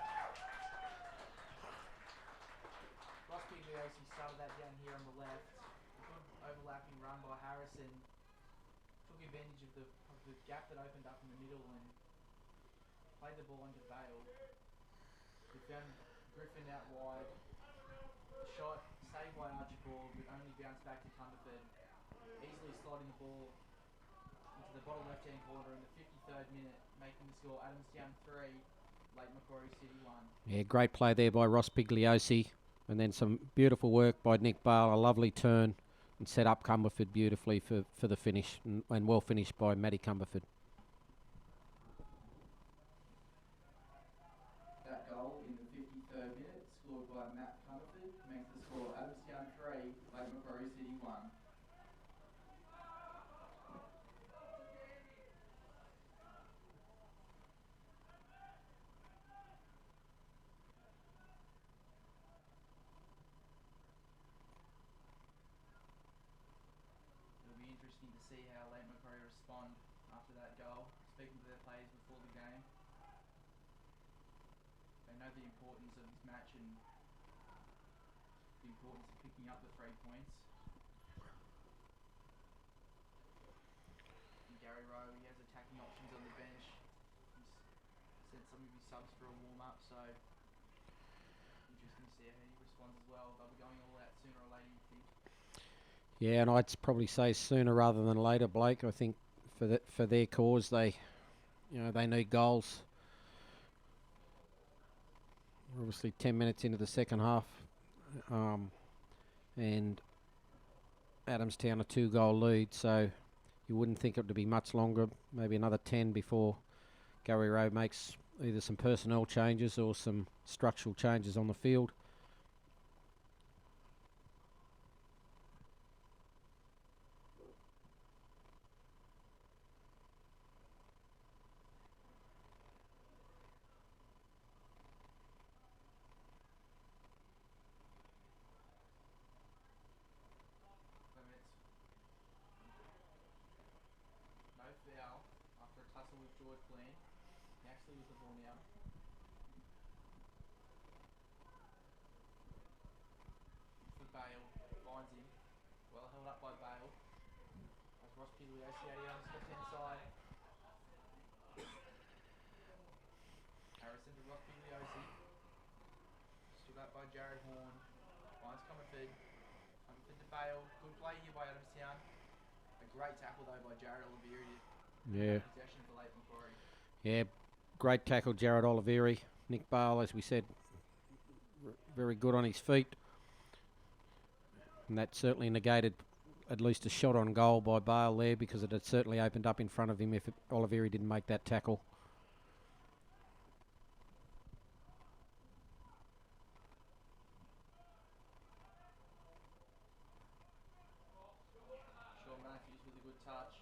Ross Pigliosi started that down here on the left. A good overlapping run by Harrison. Took advantage of the gap that opened up in the middle and played the ball into Bale. He found Griffin out wide. The shot saved by Archibald, but only bounced back to Cumberford. Easily sliding the ball into the bottom left-hand corner in the 53rd minute, making the score Adamstown 3, late Macquarie City 1. Yeah, great play there by Ross Pigliosi. And then some beautiful work by Nick Bale, a lovely turn, and set up Cumberford beautifully for the finish, and well finished by Matty Cumberford. That goal in the 53rd minute, scored by Matt Cumberford, makes the score Adamstown 3, late Macquarie City 1. It'll be interesting to see how late Macquarie respond after that goal. Speaking to their players before the game, they know the importance of this match and the importance of picking up the 3 points. And Gary Rowe, he has attacking options on the bench. He's sent some of his subs for a warm-up, so interesting to see how he responds as well. They'll be going all out sooner or later, you think? Yeah, and I'd probably say sooner rather than later, Blake. I think for their cause, they need goals. We're obviously 10 minutes into the second half, and Adamstown a 2-goal lead, so you wouldn't think it would be much longer. Maybe another 10 before Gary Rowe makes either some personnel changes or some structural changes on the field. No foul after a tussle with George Glenn. Actually with the ball now. For Bale, finds him. Well Ross Pigliosi out here on his left hand side. Harrison to Ross Pigliosi. Stood up by Jared Horn. Finds Comerford. Comerford to Bale. Good play here by Adamstown. A great tackle though by Jared Oliveri. Yeah. Possession for late Macquarie. Yeah, great tackle, Jared Oliveri. Nick Bale, as we said, very good on his feet. And that certainly negated at least a shot on goal by Bale there, because it had certainly opened up in front of him if Oliveri didn't make that tackle. Sean Matthews with a good touch.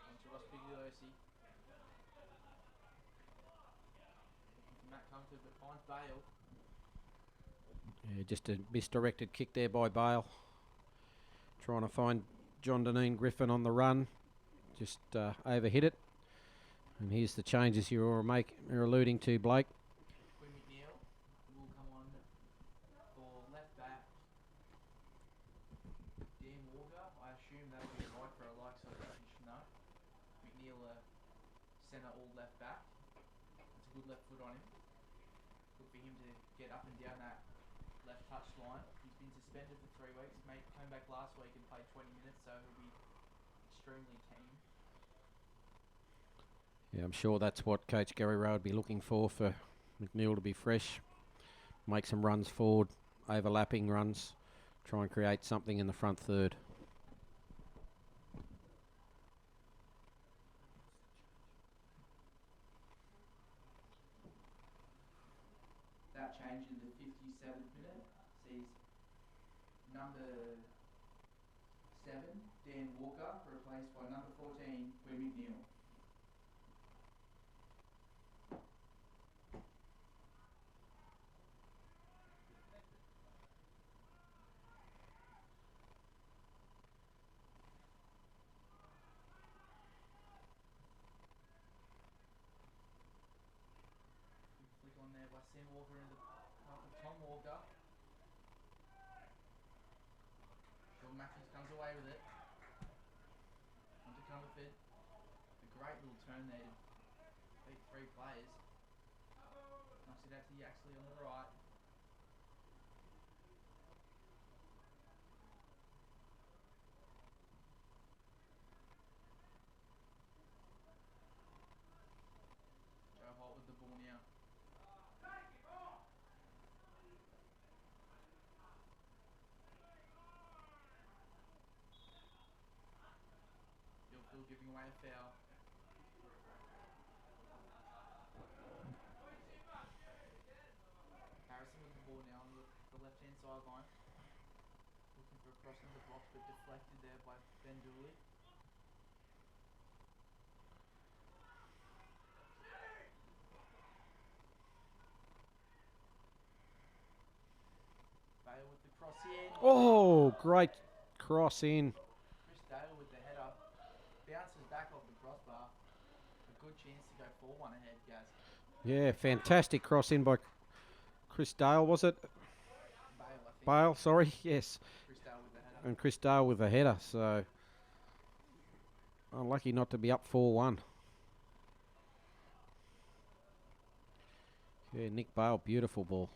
Onto Ross Pigliosi. Looking for Matt Comerford, but finds Bale. Yeah, just a misdirected kick there by Bale. Trying to find John Deneen Griffin on the run. Just overhit it. And here's the changes you're alluding to, Blake. Quinn McNeil will come on for left back. Dan Walker, I assume that will be right for a like substitution, no? McNeil centre all left back. That's a good left foot on him. Good for him to get up and down that left touch line. He's been suspended for 3 weeks. Mate came back last week and played 20 minutes, so he'll be extremely keen. Yeah, I'm sure that's what Coach Gary Rowe would be looking for McNeil to be fresh, make some runs forward, overlapping runs, try and create something in the front third. That change in the 57th minute sees number 7, Dan Walker, replaced by number 14, Quinn McNeil. Flick on there by Sam Walker into the path of Tom Walker. Sean Matthews comes away with it. Onto Comerford. A great little turn there to beat 3 players. Knocks it out to Yaxley on the right. Joe Holt with the ball now. Bill giving away a foul. Harrison with the ball now on the left-hand sideline. Looking for a cross into the box, but deflected there by Ben Dooley. Bale with the cross in. Oh, great cross in. Chris Dale with the header. Bounces back off the crossbar. A good chance to go 4-1 ahead, Gaz. Yeah, fantastic cross in by Chris Dale, was it? Bale, I think. Bale, sorry, yes. Chris Dale with the header. And Chris Dale with the header, so unlucky not to be up 4-1. Yeah, Nick Bale, beautiful ball.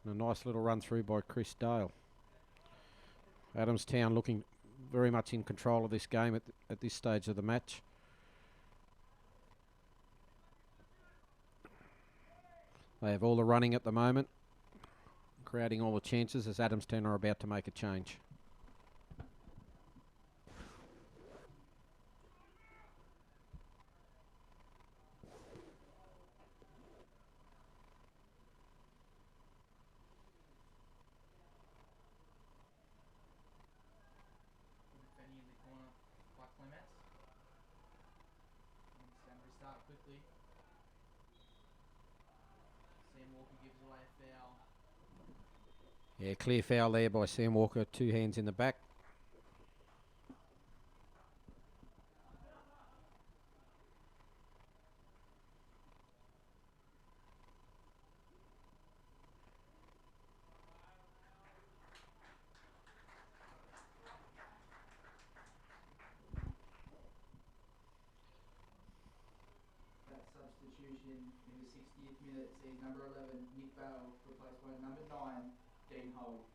And a nice little run through by Chris Dale. Adamstown looking very much in control of this game at this stage of the match. They have all the running at the moment, creating all the chances as Adamstown are about to make a change. Defending in the corner by Clements. And it's going to restart quickly. Sam Walker gives away a foul. Yeah, clear foul there by Sam Walker, 2 hands in the back. substitution in the 60th minute sees number 11, Nick Bale, replaced by number 9, Dean Holt.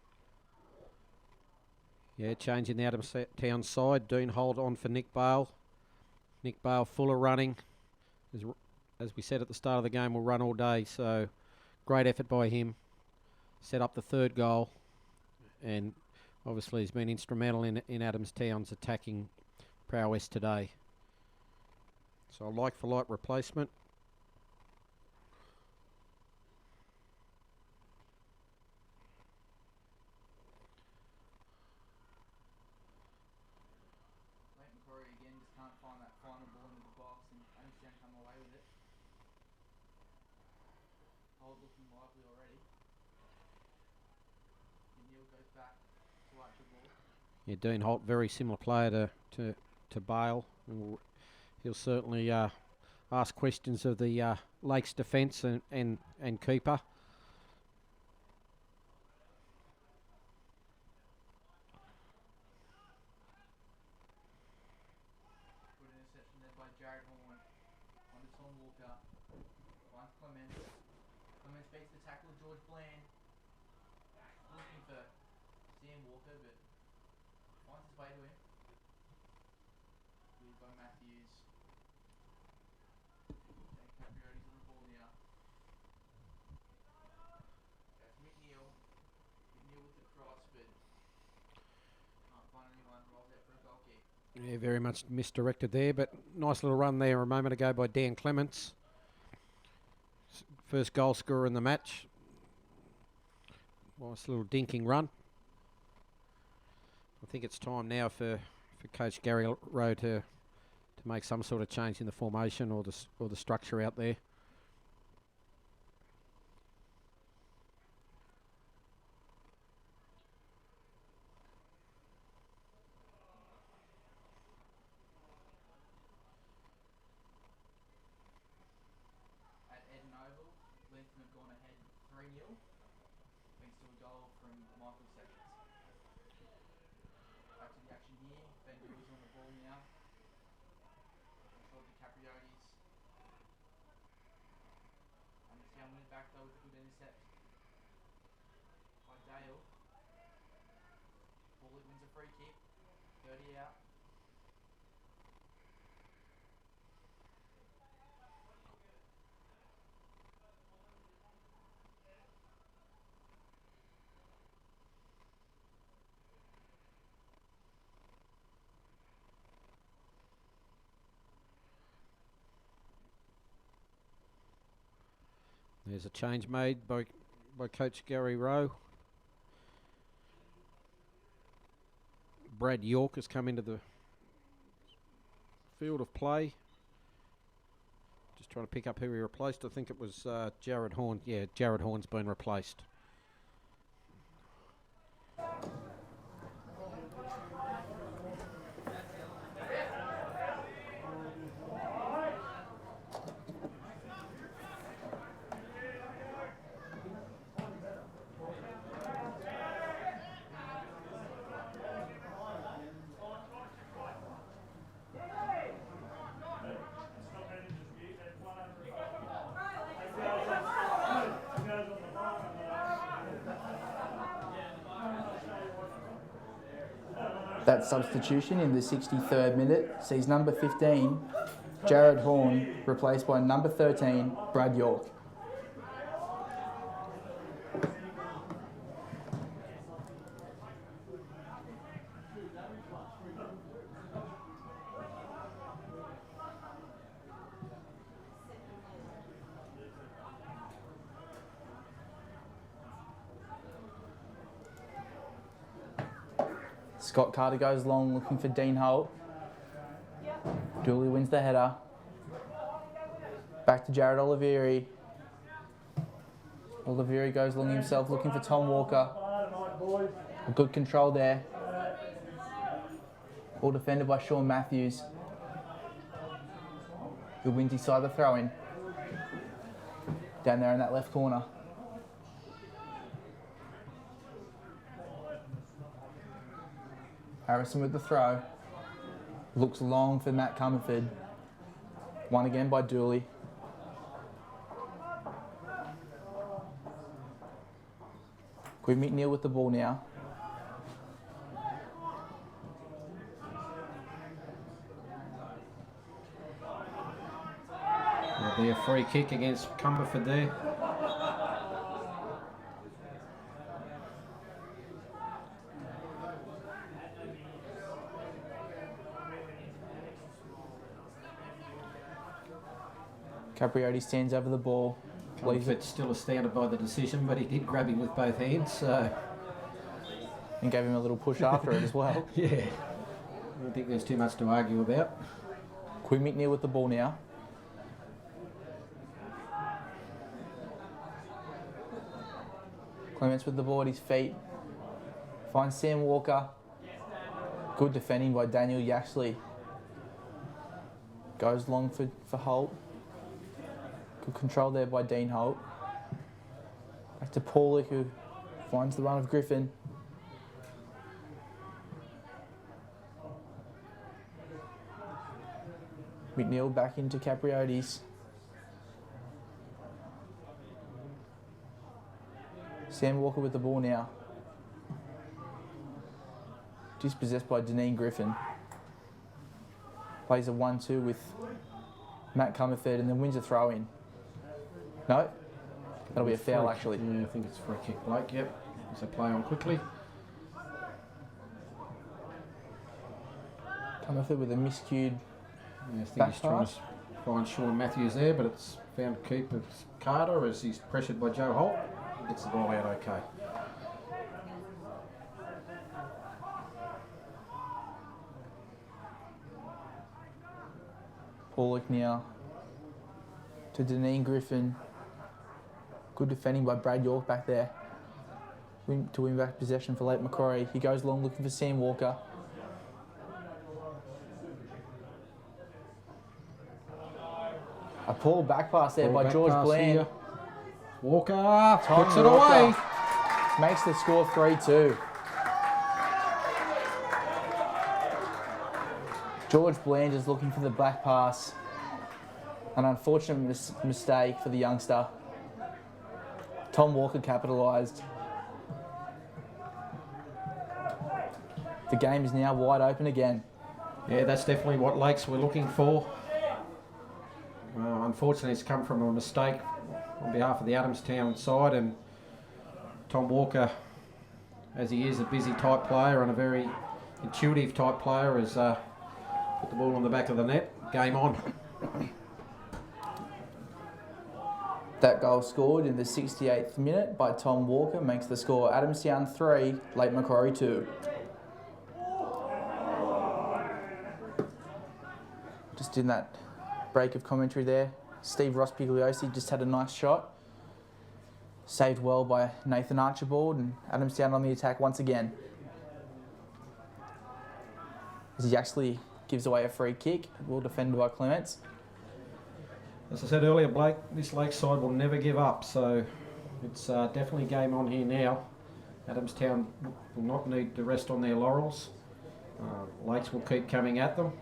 Yeah, changing the Adamstown side. Dean Holt on for Nick Bale. Nick Bale full of running. As we said at the start of the game, will run all day. So great effort by him. Set up the third goal. And obviously he's been instrumental in Adamstown's attacking prowess today. So a like-for-like replacement. Macquarie again just can't find that final ball into the box, and Adamstown come away with it. Holt looking lively already. And Neil goes back to Archibald. Yeah, Dean Holt, very similar player to Bale. And he'll certainly ask questions of the Lakes defence and keeper. Good interception there by Jared Horn. On to Tom Walker. Finds Clements. Clements beats the tackle of George Bland. Looking for Sam Walker, but finds his way to him. Lead by Matthews. Caprioti's on the ball now. That's McNeil. McNeil with the cross, but can't find anyone. Rolls out for a goal kick. Yeah, very much misdirected there, but nice little run there a moment ago by Dan Clements. First goal scorer in the match. Nice little dinking run. I think it's time now for Coach Gary Rowe to make some sort of change in the formation or the structure out there. At Eden Oval, Lincoln have gone ahead 3-0, thanks to a goal from Michael Sessions. Back to the action here. Ben Dooley's on the ball now. Control the Capriotis. Adamstown win it back though with a good intercept by Dale. Bullock wins a free kick. 30 out. There's a change made by Coach Gary Rowe. Brad York has come into the field of play. Just trying to pick up who he replaced. I think it was Jared Horn. Yeah, Jared Horn's been replaced. That substitution in the 63rd minute sees number 15, Jared Horn, replaced by number 13, Brad York. Scott Carter goes long looking for Dean Holt. Dooley wins the header. Back to Jared Olivieri. Olivieri goes long himself looking for Tom Walker. A good control there. All defended by Sean Matthews. Who wins his side of the throw in. Down there in that left corner. Harrison with the throw. Looks long for Matt Comerford. Won again by Dooley. Quinn McNeil with the ball now. There'll be a free kick against Cumberford there. Capriotti stands over the ball. Cumberford still astounded by the decision, but he did grab him with both hands, so... And gave him a little push after it as well. Yeah. I don't think there's too much to argue about. Quinn McNeil with the ball now. Clements with the ball at his feet. Finds Sam Walker. Good defending by Daniel Yaxley. Goes long for Holt. Good control there by Dean Holt. Back to Paulie, who finds the run of Griffin. McNeil back into Capriotis. Sam Walker with the ball now. Dispossessed by Deneen Griffin. Plays a 1-2 with Matt Cumberford and then wins a throw in. No? That'll be a foul actually. Yeah, I think it's for a kick, Blake, yep. So play on quickly. Cumberford with a miscued Yeah, I think back he's trying pass. to find Sean Matthews there, but it's found keeper Carter as he's pressured by Joe Holt. Gets the ball out okay. Pollock now to Deneen Griffin. Good defending by Brad York back there. To win back possession for late Macquarie. He goes long looking for Sam Walker. A poor back pass there by George Bland. Here. Walker puts it Walker away. Makes the score 3-2. George Bland is looking for the back pass. An unfortunate mistake for the youngster. Tom Walker capitalised. The game is now wide open again. Yeah, that's definitely what Lakes were looking for. Unfortunately, it's come from a mistake on behalf of the Adamstown side, and Tom Walker, as he is a busy type player and a very intuitive type player, has put the ball on the back of the net. Game on. That goal scored in the 68th minute by Tom Walker makes the score Adamstown 3, late Macquarie 2. Just in that break of commentary there, Steve Rospigliosi just had a nice shot. Saved well by Nathan Archibald, and Adamstown on the attack once again. As he actually gives away a free kick, well defended by Clements. As I said earlier, Blake, this Lakes side will never give up, so it's definitely game on here now. Adamstown will not need to rest on their laurels. Lakes will keep coming at them.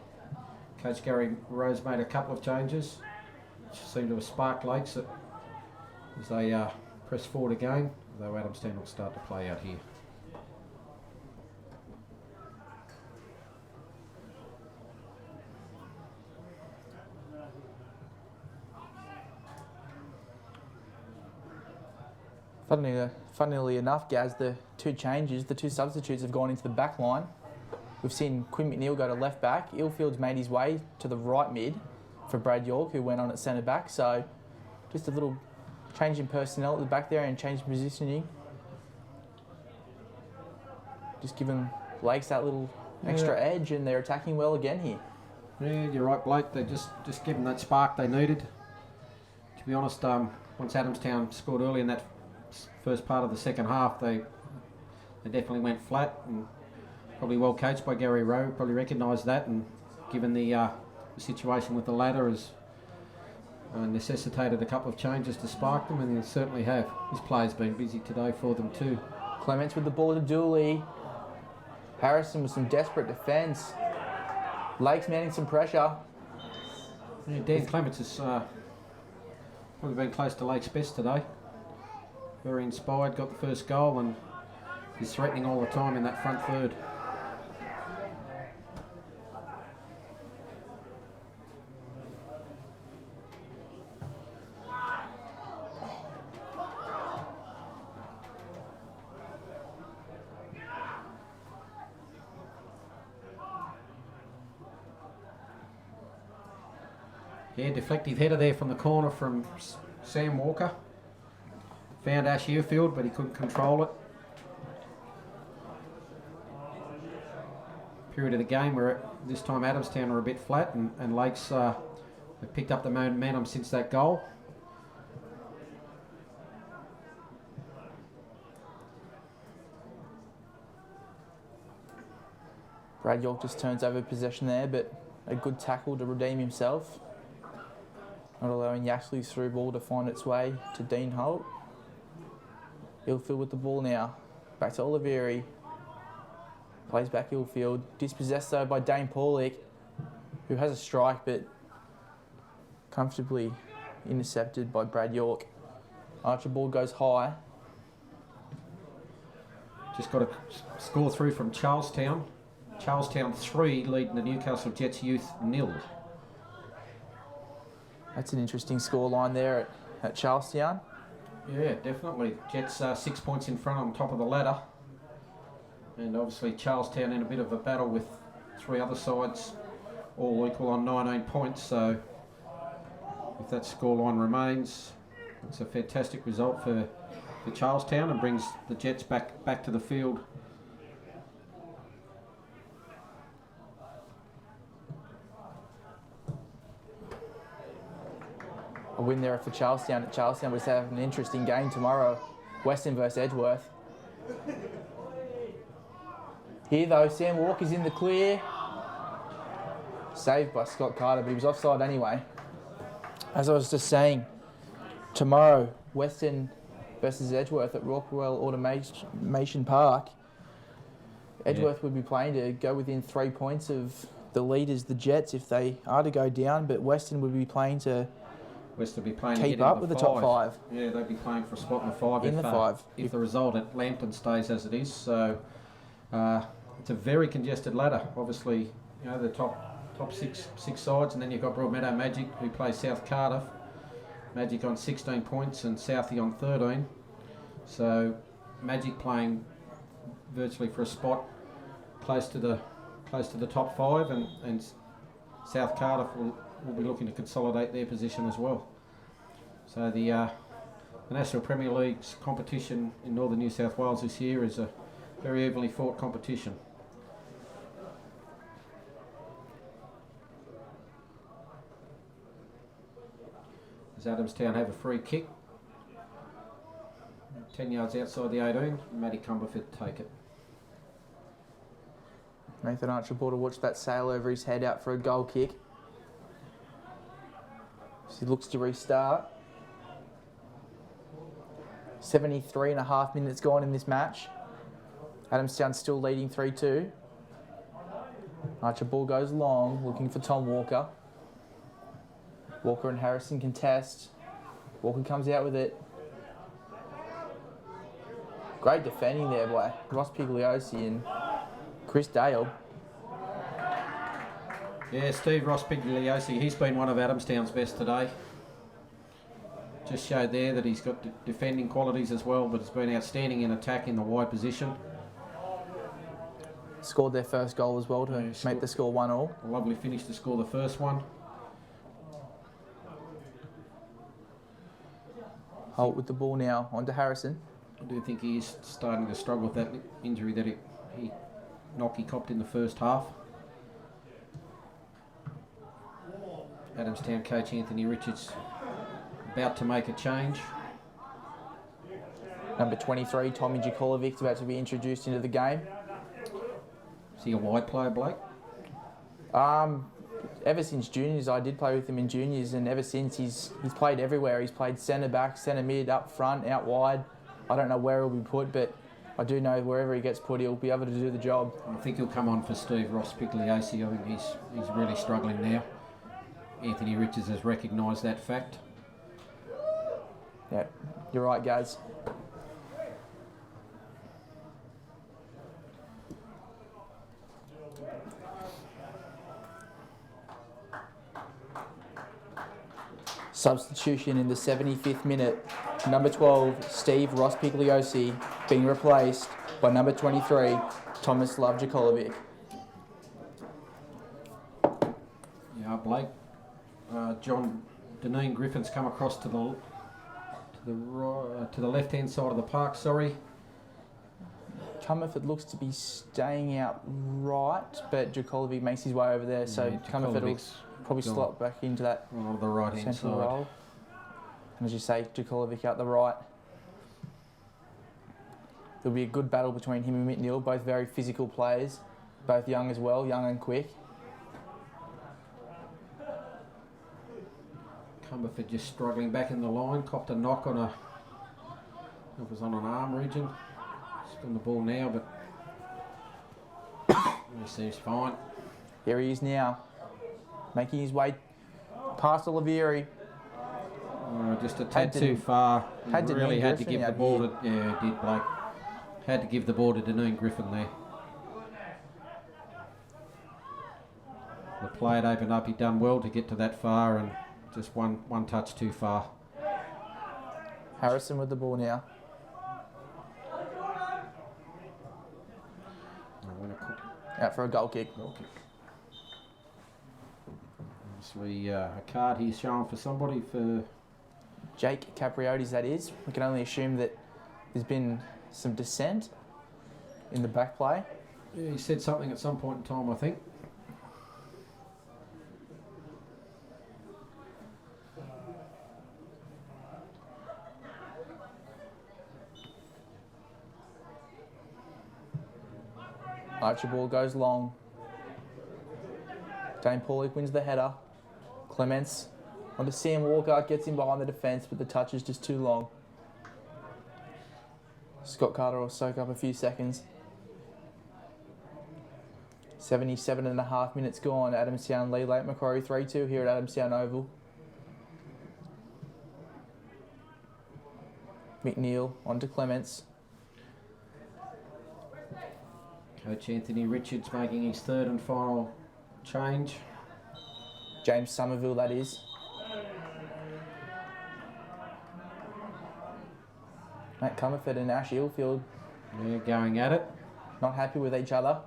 Coach Gary Rose made a couple of changes, which seem to have sparked Lakes as they press forward again, though Adamstown will start to play out here. Funnily enough, Gaz, the two substitutes have gone into the back line. We've seen Quinn McNeil go to left back. Ilfield's made his way to the right mid for Brad York, who went on at centre back. So just a little change in personnel at the back there and change in positioning. Just giving Lakes that little extra edge, and they're attacking well again here. Yeah, you're right, Blake. They just give them that spark they needed. To be honest, once Adamstown scored early in that first part of the second half, they definitely went flat, and probably well coached by Gary Rowe. Probably recognised that, and given the situation with the ladder has necessitated a couple of changes to spark them, and they certainly have. His players been busy today for them too. Clements with the ball to Dooley. Harrison with some desperate defence. Lakes manning some pressure. Yeah, Dan Clements has probably been close to Lakes' best today. Very inspired, got the first goal, and He's threatening all the time in that front third. Yeah, deflective header there from the corner from Sam Walker. Found Ash Airfield, but he couldn't control it. Period of the game where this time Adamstown are a bit flat, and Lakes have picked up the momentum since that goal. Brad York just turns over possession there, but a good tackle to redeem himself. Not allowing Yaxley's through ball to find its way to Dean Holt. Ilfield with the ball now. Back to Oliveri. Plays back Ilfield. Dispossessed though by Dane Paulick, who has a strike but comfortably intercepted by Brad York. Archibald goes high. Just got a score through from Charlestown. Charlestown 3 leading the Newcastle Jets Youth 0. That's an interesting scoreline there at Charlestown. Yeah, definitely. Jets 6 points in front on top of the ladder. And obviously Charlestown in a bit of a battle with 3 other sides, all equal on 19 points. So if that scoreline remains, it's a fantastic result for Charlestown and brings the Jets back to the field. A win there for Charlestown. Charlestown was having an interesting game tomorrow. Western versus Edgeworth. Here though, Sam Walker's in the clear. Saved by Scott Carter, but he was offside anyway. As I was just saying, tomorrow, Western versus Edgeworth at Rockwell Automation Park. Edgeworth would be playing to go within 3 points of the leaders, the Jets, if they are to go down, but Western would be playing to West will be playing keep up with the top 5. Yeah, they'll be playing for a spot in the 5 In the 5. If the result at Lambton stays as it is. So it's a very congested ladder. Obviously, you know, the top six sides, and then you've got Broadmeadow Magic, who plays South Cardiff. Magic on 16 points and Southie on 13. So Magic playing virtually for a spot close to the top 5, and South Cardiff will be looking to consolidate their position as well. So the National Premier League's competition in Northern New South Wales this year is a very evenly fought competition. As Adamstown have a free kick, 10 yards outside the 18, Matty Cumberford take it. Nathan Archibald will watch that sail over his head out for a goal kick. As he looks to restart. 73.5 minutes gone in this match. Adamstown still leading 3-2. Archibald goes long, looking for Tom Walker. Walker and Harrison contest. Walker comes out with it. Great defending there by Ross Pigliosi and Chris Dale. Yeah, Steve Ross Pigliosi, he's been one of Adamstown's best today. Just showed there that he's got defending qualities as well, but has been outstanding in attack in the wide position. Scored their first goal as well to make the score 1-1. A lovely finish to score the first one. Holt with the ball now onto Harrison. I do think he is starting to struggle with that injury that he copped in the first half. Adamstown coach Anthony Richards about to make a change. Number 23, Tommy Jakolovic, about to be introduced into the game. Is he a wide player, Blake? Ever since juniors, I did play with him in juniors, and ever since he's played everywhere. He's played centre back, centre mid, up front, out wide. I don't know where he'll be put, but I do know wherever he gets put, he'll be able to do the job. I think he'll come on for Steve Ross Pigliosi. I think he's really struggling now. Anthony Richards has recognised that fact. Yeah, you're right, Gaz. Substitution in the 75th minute. Number 12, Steve Rospigliosi, being replaced by number 23, Thomas Lavjakolovic. Yeah, Blake. John Deneen Griffin's come across to the left-hand side of the park. Sorry. Comerford looks to be staying out right, but Jakolovic makes his way over there, so Comerford will probably slot back into that the right-hand central side. role. And as you say, Jakolovic out the right. There'll be a good battle between him and McNeil, both very physical players, both young as well, young and quick. Comerford just struggling back in the line, copped a knock on it was on an arm region. He's on the ball now, but he seems fine. Here he is now, making his way past Olivieri. Just a tad too far. Had really had to Griffin give the out ball here. to, yeah, he did, Blake. Had to give the ball to Deneen Griffin there. The play had opened up, he'd done well to get to that far, and just one touch too far. Harrison with the ball now. Out for a goal kick. Obviously, a card he's showing for somebody for... Jake Capriotis, that is. We can only assume that there's been some dissent in the back play. Yeah, he said something at some point in time, I think. Archibald goes long. Dane Paulick wins the header. Clements onto Sam Walker, gets him behind the defence, but the touch is just too long. Scott Carter will soak up a few seconds. 77.5 minutes gone. Adamstown lead late Macquarie 3-2 here at Adamstown Oval. McNeil onto Clements. Coach Anthony Richards making his third and final change. James Somerville, that is. Matt Comerford and Ash Ilfield. Yeah, going at it. Not happy with each other.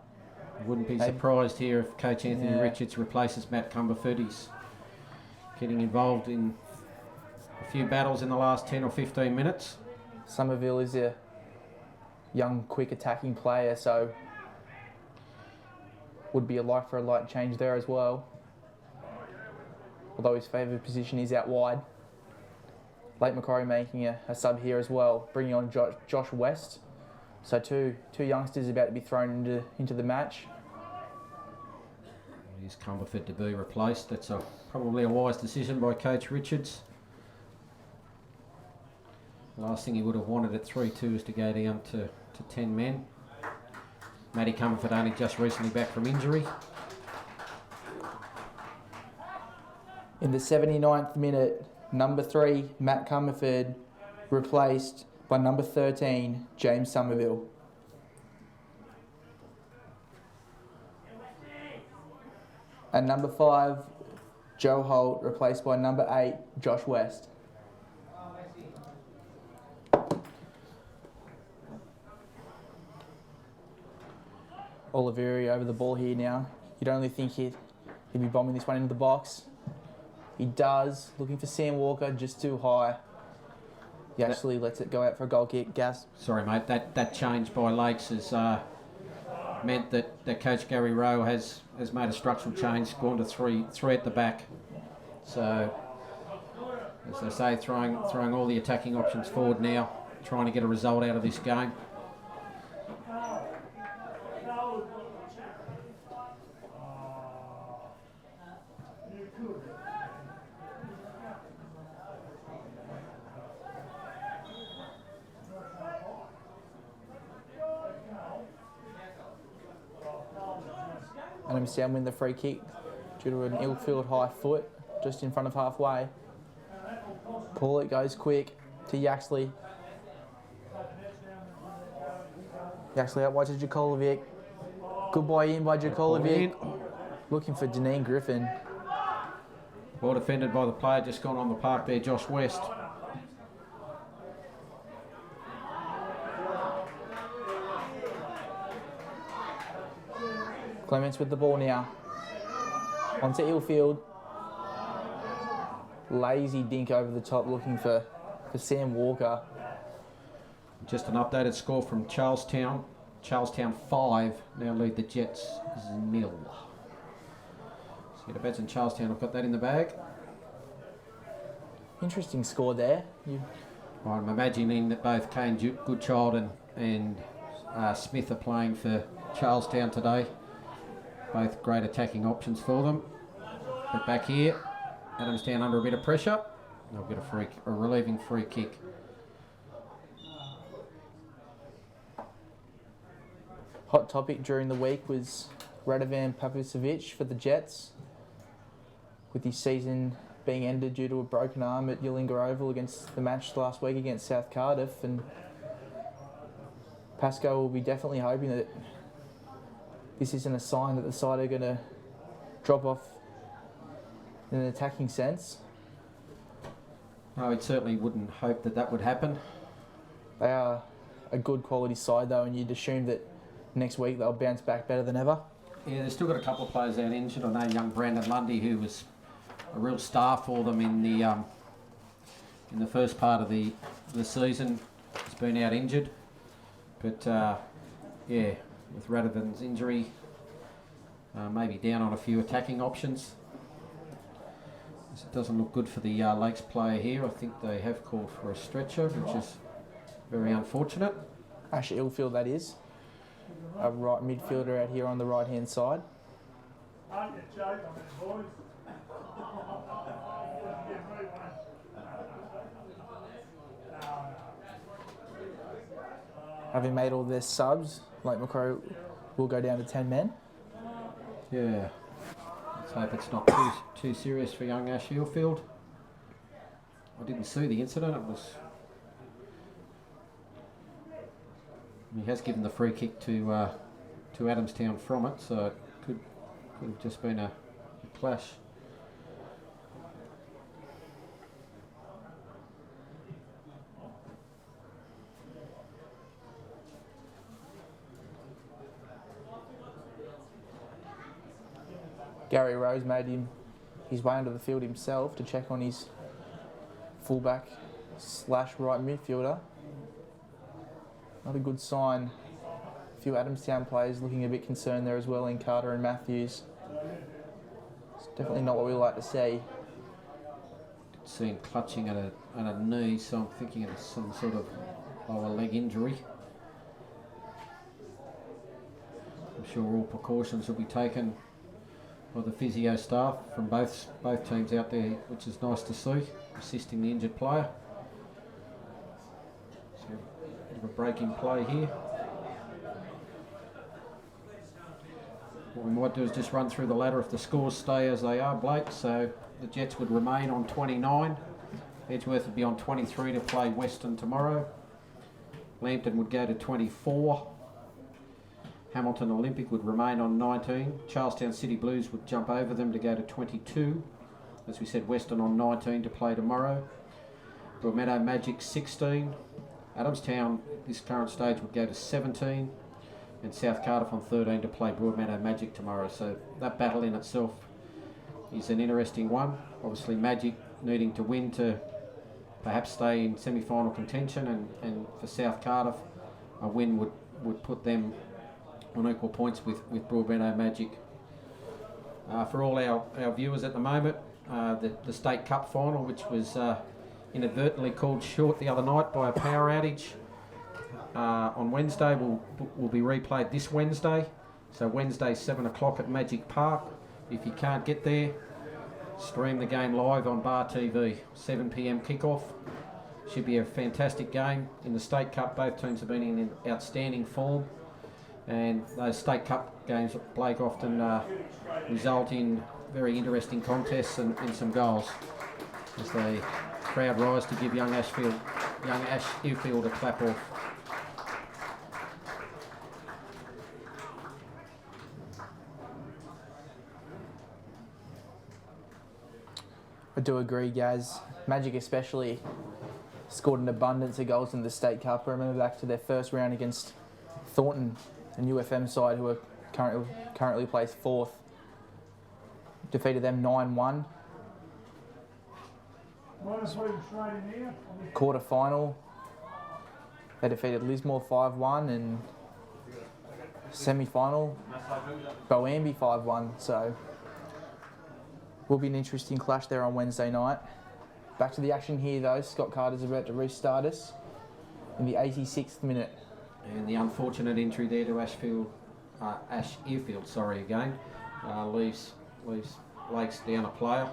Wouldn't be surprised here if Coach Anthony Richards replaces Matt Cumberford. He's getting involved in a few battles in the last 10 or 15 minutes. Somerville is a young, quick attacking player, so would be a like for a like change there as well. Although his favoured position is out wide. Late Macquarie making a sub here as well, bringing on Josh West. So two youngsters about to be thrown into the match. He's Cumberford to be replaced. That's probably a wise decision by Coach Richards. The last thing he would have wanted at 3-2 is to go down to 10 men. Matty Cumberford only just recently back from injury. In the 79th minute, number 3, Matt Cumberford, replaced by number 13, James Somerville. And number 5, Joe Holt, replaced by number 8, Josh West. Olivieri over the ball here now. You'd only think he'd be bombing this one into the box. He does, looking for Sam Walker, just too high. He actually lets it go out for a goal kick. Gas. Sorry, mate. That change by Lakes has meant that Coach Gary Rowe has made a structural change, gone to three at the back. So, as they say, throwing all the attacking options forward now, trying to get a result out of this game. Adamstown win the free kick due to an ill-field high foot just in front of halfway. Paulick goes quick to Yaxley. Yaxley out wide to Jakolovic. Good boy in by Jakolovic. Looking for Deneen Griffin. Well defended by the player just gone on the park there, Josh West. Clements with the ball now. Onto Ilfield. Lazy dink over the top looking for Sam Walker. Just an updated score from Charlestown. Charlestown 5 now lead the Jets 0. So the bets in Charlestown, I've got that in the bag. Interesting score there. I'm imagining that both Kane Goodchild and Smith are playing for Charlestown today. Both great attacking options for them. But back here, Adamstown under a bit of pressure. They'll get a relieving free kick. Hot topic during the week was Radovan Pavicevic for the Jets, with his season being ended due to a broken arm at Yillinga Oval against the match last week against South Cardiff, and Pasco will be definitely hoping that this isn't a sign that the side are going to drop off in an attacking sense. No, it certainly wouldn't hope that would happen. They are a good quality side though, and you'd assume that next week they'll bounce back better than ever. Yeah, they've still got a couple of players out injured. I know young Brandon Lundy, who was a real star for them in the first part of the season, has been out injured. But yeah, with Radovan's injury, maybe down on a few attacking options. It doesn't look good for the Lakes player here. I think they have called for a stretcher, which is very unfortunate. Ash Ilfield, that is. A right midfielder out here on the right-hand side. Having made all their subs, like Macquarie will go down to 10 men. Yeah. Let's hope it's not too serious for young Ash Ilfield. I didn't see the incident. He has given the free kick to Adamstown from it, so it could have just been a clash. Gary Rose made his way onto the field himself to check on his fullback / right midfielder. Not a good sign. A few Adamstown players looking a bit concerned there as well in Carter and Matthews. It's definitely not what we like to see. See him clutching at a knee, so I'm thinking it's some sort of lower leg injury. I'm sure all precautions will be taken by the physio staff from both teams out there, which is nice to see, assisting the injured player. So a bit of a break in play here. What we might do is just run through the ladder if the scores stay as they are, Blake. So the Jets would remain on 29. Edgeworth would be on 23 to play Western tomorrow. Lambton would go to 24. Hamilton Olympic would remain on 19. Charlestown City Blues would jump over them to go to 22. As we said, Western on 19 to play tomorrow. Broadmeadow Magic 16. Adamstown, this current stage, would go to 17. And South Cardiff on 13 to play Broadmeadow Magic tomorrow. So that battle in itself is an interesting one. Obviously Magic needing to win to perhaps stay in semi-final contention, and for South Cardiff a win would put them on equal points with Broadmeadow Magic. For all our viewers at the moment, the State Cup final, which was inadvertently called short the other night by a power outage on Wednesday, will be replayed this Wednesday. So Wednesday 7 o'clock at Magic Park. If you can't get there, stream the game live on Bar TV. 7 p.m. kickoff. Should be a fantastic game. In the State Cup, both teams have been in outstanding form. And those State Cup games, Blake, often result in very interesting contests and some goals as the crowd rise to give young Ash Ilfield a clap off. I do agree, Gaz. Magic especially scored an abundance of goals in the State Cup. I remember back to their first round against Thornton, a UFM side who are currently placed fourth. Defeated them 9-1. Quarter final, they defeated Lismore 5-1, and semi-final, Boambi 5-1. So will be an interesting clash there on Wednesday night. Back to the action here though. Scott Carter's about to restart us in the 86th minute. And the unfortunate injury there to Ash Earfield, leaves Lakes down a player.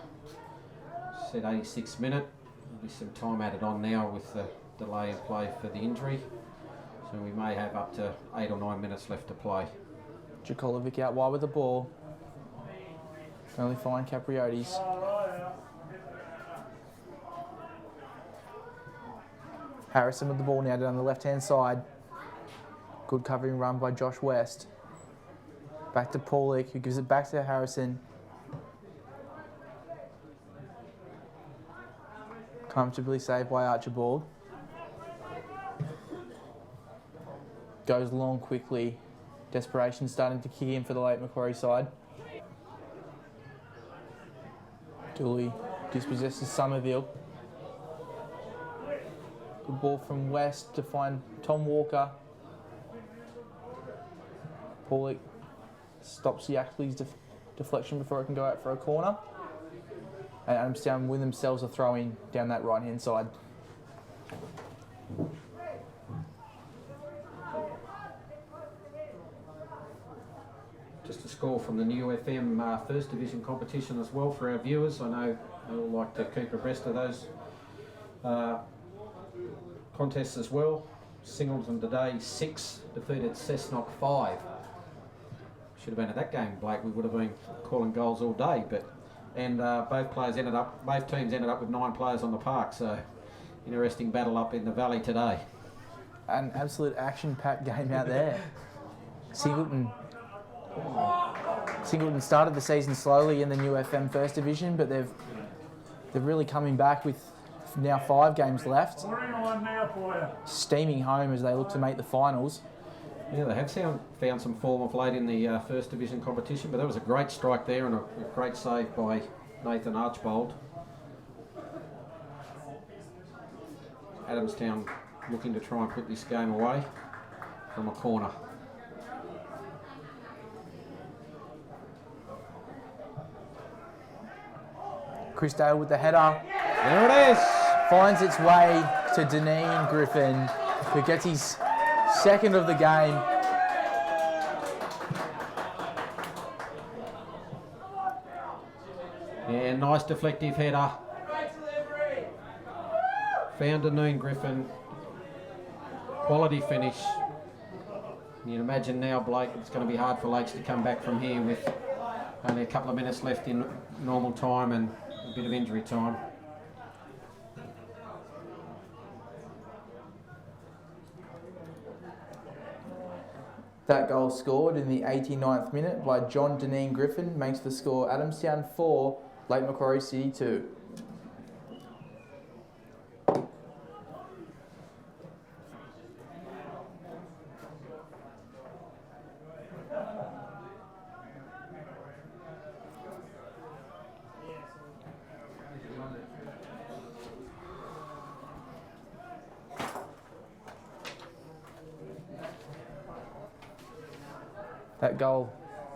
Said 86th minute. There'll be some time added on now with the delay in play for the injury. So we may have up to 8 or 9 minutes left to play. Jakolovic out wide with the ball. Can only find Capriotis. Harrison with the ball now down the left-hand side. Good covering run by Josh West. Back to Paulik, who gives it back to Harrison. Comfortably saved by Archibald. Goes long quickly. Desperation starting to kick in for the late Macquarie side. Dooley dispossesses Somerville. Good ball from West to find Tom Walker. Paulik stops Yaxley's deflection before it can go out for a corner. And Adamstown win themselves a throw-in down that right-hand side. Just a score from the new FM First Division competition as well for our viewers. I know they all like to keep abreast of those contests as well. Singleton today 6, defeated Cessnock 5. Should have been at that game, Blake. We would have been calling goals all day, and both teams ended up with 9 players on the park. So interesting battle up in the valley today. An absolute action-packed game out there. Singleton started the season slowly in the new FM First Division, but they're really coming back with now 5 games left. Steaming home as they look to make the finals. Yeah, they have found some form of late in the First Division competition, but that was a great strike there and a great save by Nathan Archbold. Adamstown looking to try and put this game away from a corner. Chris Dale with the header. There it is. Finds its way to Deneen Griffin, who gets his second of the game. Yeah, nice deflective header. Found Deneen Griffin. Quality finish. You can imagine now, Blake, it's going to be hard for Lakes to come back from here with only a couple of minutes left in normal time and a bit of injury time. That goal scored in the 89th minute by John Deneen Griffin makes the score Adamstown 4, Lake Macquarie City 2. That goal,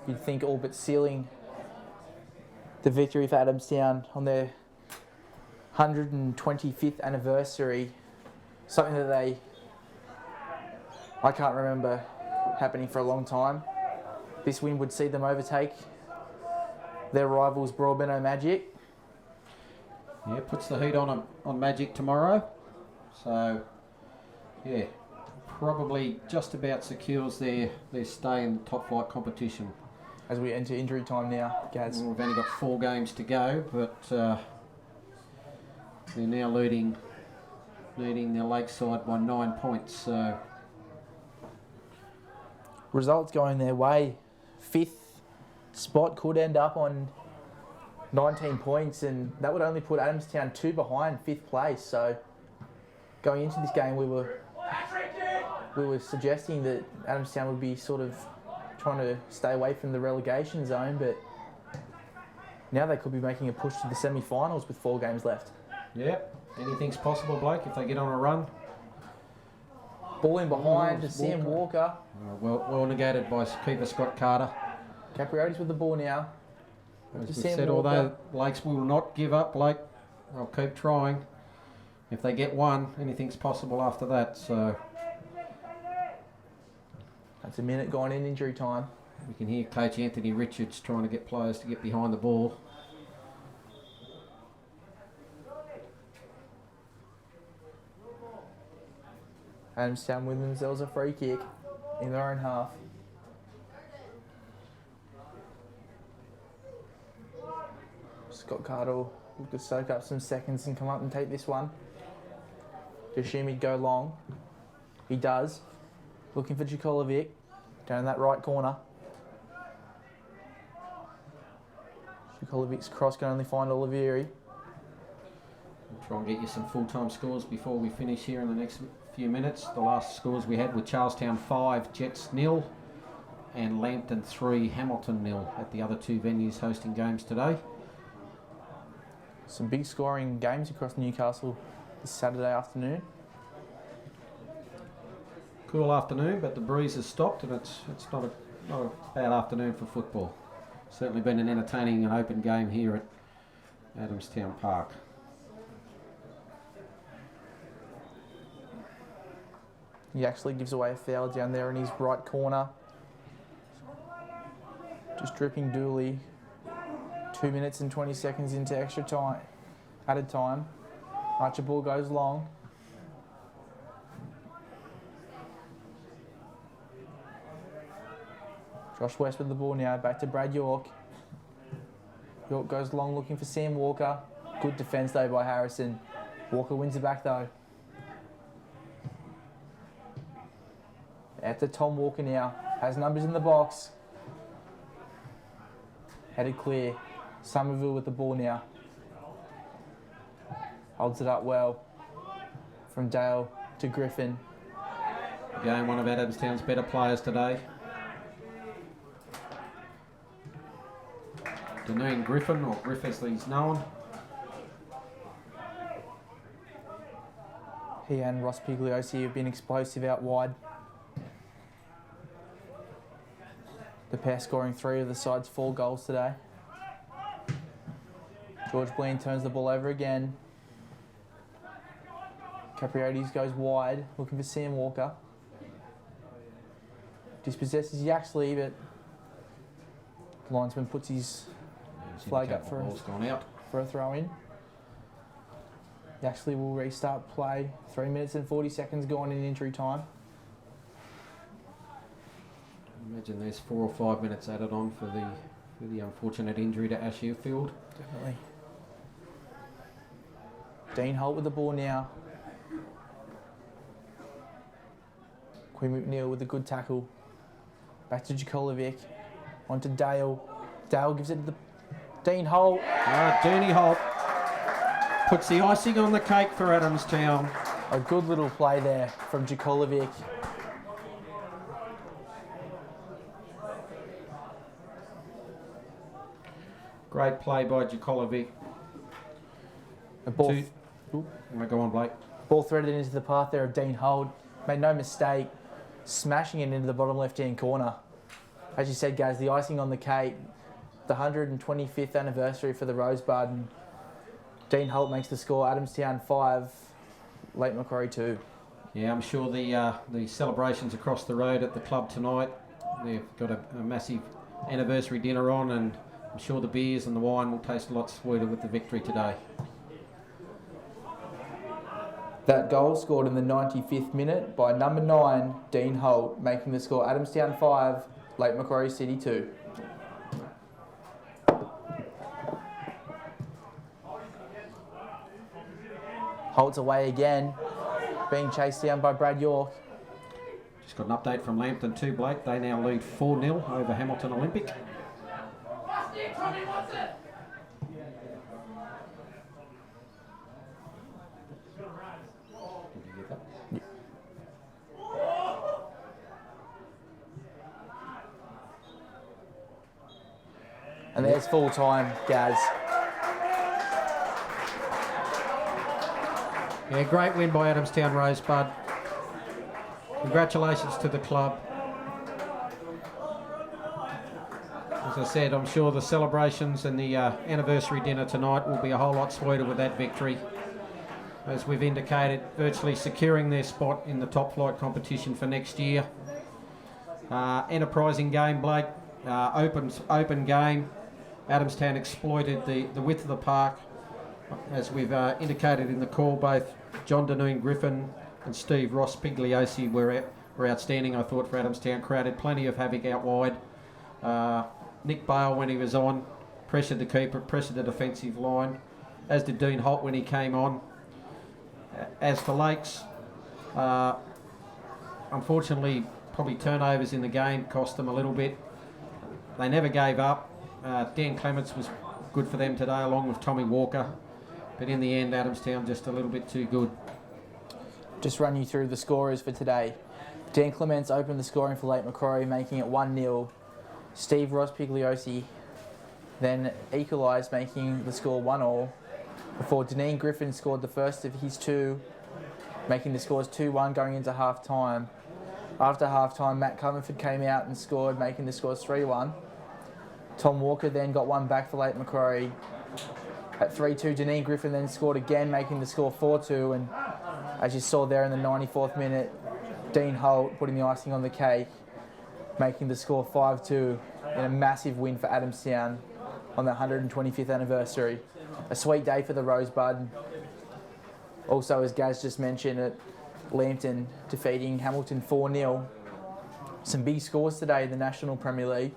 you'd think, all but sealing the victory for Adamstown on their 125th anniversary. Something that I can't remember happening for a long time. This win would see them overtake their rivals Broadmeadow Magic. Yeah, puts the heat on Magic tomorrow. So, yeah, probably just about secures their stay in the top flight competition. As we enter injury time now, Gaz. Well, we've only got 4 games to go, but they're now leading their Lakeside by 9 points. So results going their way. 5th spot could end up on 19 points, and that would only put Adamstown 2 behind 5th place. So going into this game, we were suggesting that Adamstown would be sort of trying to stay away from the relegation zone, but now they could be making a push to the semi-finals with 4 games left. Yep. Anything's possible, Blake, if they get on a run. Ball in behind to Walker. Sam Walker. Well negated by keeper Scott Carter. Capriotti's with the ball now. As To we Sam said, Walker. although Lakes will not give up, Blake, they'll keep trying. If they get one, anything's possible after that. So That's a minute gone in injury time. we can hear Coach Anthony Richards trying to get players to get behind the ball. Adamstown with themselves a free kick in their own half. Scott Carter will look to soak up some seconds and come up and take this one. To assume he'd go long. He does. Looking for Jacolovic down in that right corner. Jakolovic's cross can only find Olivieri. We'll try and get you some full-time scores before we finish here in the next few minutes. The last scores we had were Charlestown 5, Jets 0, and Lambton 3, Hamilton 0 at the other 2 venues hosting games today. Some big scoring games across Newcastle this Saturday afternoon. Cool afternoon, but the breeze has stopped, and it's not a bad afternoon for football. Certainly been an entertaining and open game here at Adamstown Park. He actually gives away a foul down there in his right corner. Just dripping Dooley. 2 minutes and 20 seconds into extra time, added time. Archibald goes long. Josh West with the ball now, back to Brad York. York goes long looking for Sam Walker. Good defence though by Harrison. Walker wins it back though. Out to Tom Walker now. Has numbers in the box. Headed clear. Somerville with the ball now. Holds it up well. From Dale to Griffin. Again, one of Adamstown's better players today. Deneen Griffin, or Griff as he's known. He and Ross Pigliosi have been explosive out wide. The pair scoring 3 of the side's 4 goals today. George Bleen turns the ball over again. Capriotti's goes wide, looking for Sam Walker. Dispossesses Yaxley, but the linesman puts his flag up for Ball's gone out. a throw in. Yaxley will restart play. 3 minutes and 40 seconds gone in injury time. Imagine there's 4 or 5 minutes added on for the unfortunate injury to Ash Field. Definitely. Dean Holt with the ball now. Quinn McNeil with a good tackle. Back to Jacolovic. On to Dale. Dale gives it to the Dean Holt. Deanie Holt puts the icing on the cake for Adamstown. A good little play there from Jacolovic. Great play by Jacolovic. A ball, Go on, Blake. ball threaded into the path there of Dean Holt. Made no mistake. Smashing it into the bottom left-hand corner. As you said, guys, the icing on the cake. The 125th anniversary for the Rosebud. And Dean Holt makes the score. Adamstown 5, Lake Macquarie 2. Yeah, I'm sure the celebrations across the road at the club tonight, they've got a massive anniversary dinner on, and I'm sure the beers and the wine will taste a lot sweeter with the victory today. That goal scored in the 95th minute by number 9, Dean Holt, making the score Adamstown 5, Lake Macquarie City 2. Holt's away again, being chased down by Brad York. Just got an update from Lambton too, Blake. They now lead 4-0 over Hamilton Olympic. there's full time, Gaz. Yeah, great win by Adamstown Rosebud. Congratulations to the club. As I said, I'm sure the celebrations and the anniversary dinner tonight will be a whole lot sweeter with that victory. As we've indicated, virtually securing their spot in the top flight competition for next year. Enterprising game, Blake. Open game. Adamstown exploited the width of the park. As we've indicated in the call, both John Deneen Griffin and Steve Ross Pigliosi were outstanding, I thought, for Adamstown. Created plenty of havoc out wide. Nick Bale, when he was on, pressured the keeper, pressured the defensive line, as did Dean Holt when he came on. As for Lakes, unfortunately, probably turnovers in the game cost them a little bit. They never gave up. Dan Clements was good for them today, along with Tommy Walker. But in the end, Adamstown just a little bit too good. Just run you through the scorers for today. Dan Clements opened the scoring for Lake Macquarie, making it 1-0. Steve Ross Pigliosi then equalised, making the score 1-1. Before Deneen Griffin scored the first of his two, making the scores 2-1 going into half-time. After half-time, Matt Comerford came out and scored, making the scores 3-1. Tom Walker then got one back for Lake Macquarie. At 3-2, Deneen Griffin then scored again, making the score 4-2. And as you saw there in the 94th minute, Dean Holt putting the icing on the cake, making the score 5-2 in a massive win for Adamstown on the 125th anniversary. A sweet day for the Rosebud. Also, as Gaz just mentioned, at Lambton defeating Hamilton 4-0. Some big scores today in the National Premier League.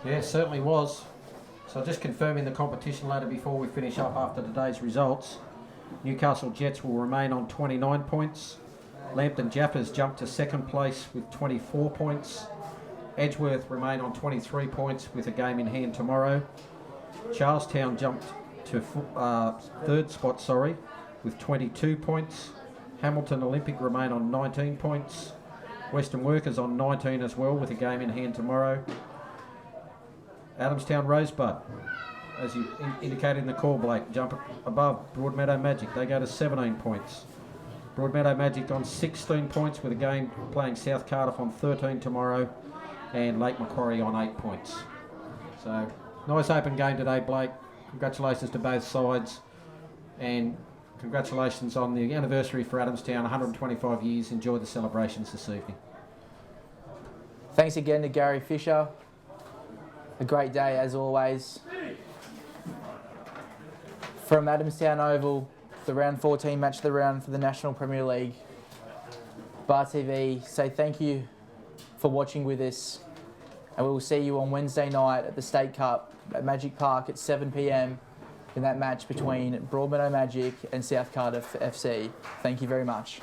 Yeah, certainly was. So just confirming the competition ladder before we finish up after today's results. Newcastle Jets will remain on 29 points. Lambton Jaffers jumped to second place with 24 points. Edgeworth remain on 23 points with a game in hand tomorrow. Charlestown jumped to third spot, with 22 points. Hamilton Olympic remain on 19 points. Western Workers on 19 as well with a game in hand tomorrow. Adamstown Rosebud, as you indicated in the call, Blake, jump above Broadmeadow Magic. They go to 17 points. Broadmeadow Magic on 16 points with a game playing South Cardiff on 13 tomorrow, and Lake Macquarie on 8 points. So, nice open game today, Blake. Congratulations to both sides, and congratulations on the anniversary for Adamstown, 125 years. Enjoy the celebrations this evening. Thanks again to Gary Fisher. A great day as always. From Adamstown Oval, the round 14 match of the round for the National Premier League. Bar TV say thank you for watching with us, and we will see you on Wednesday night at the State Cup at Magic Park at 7 p.m. in that match between Broadmeadow Magic and South Cardiff FC. Thank you very much.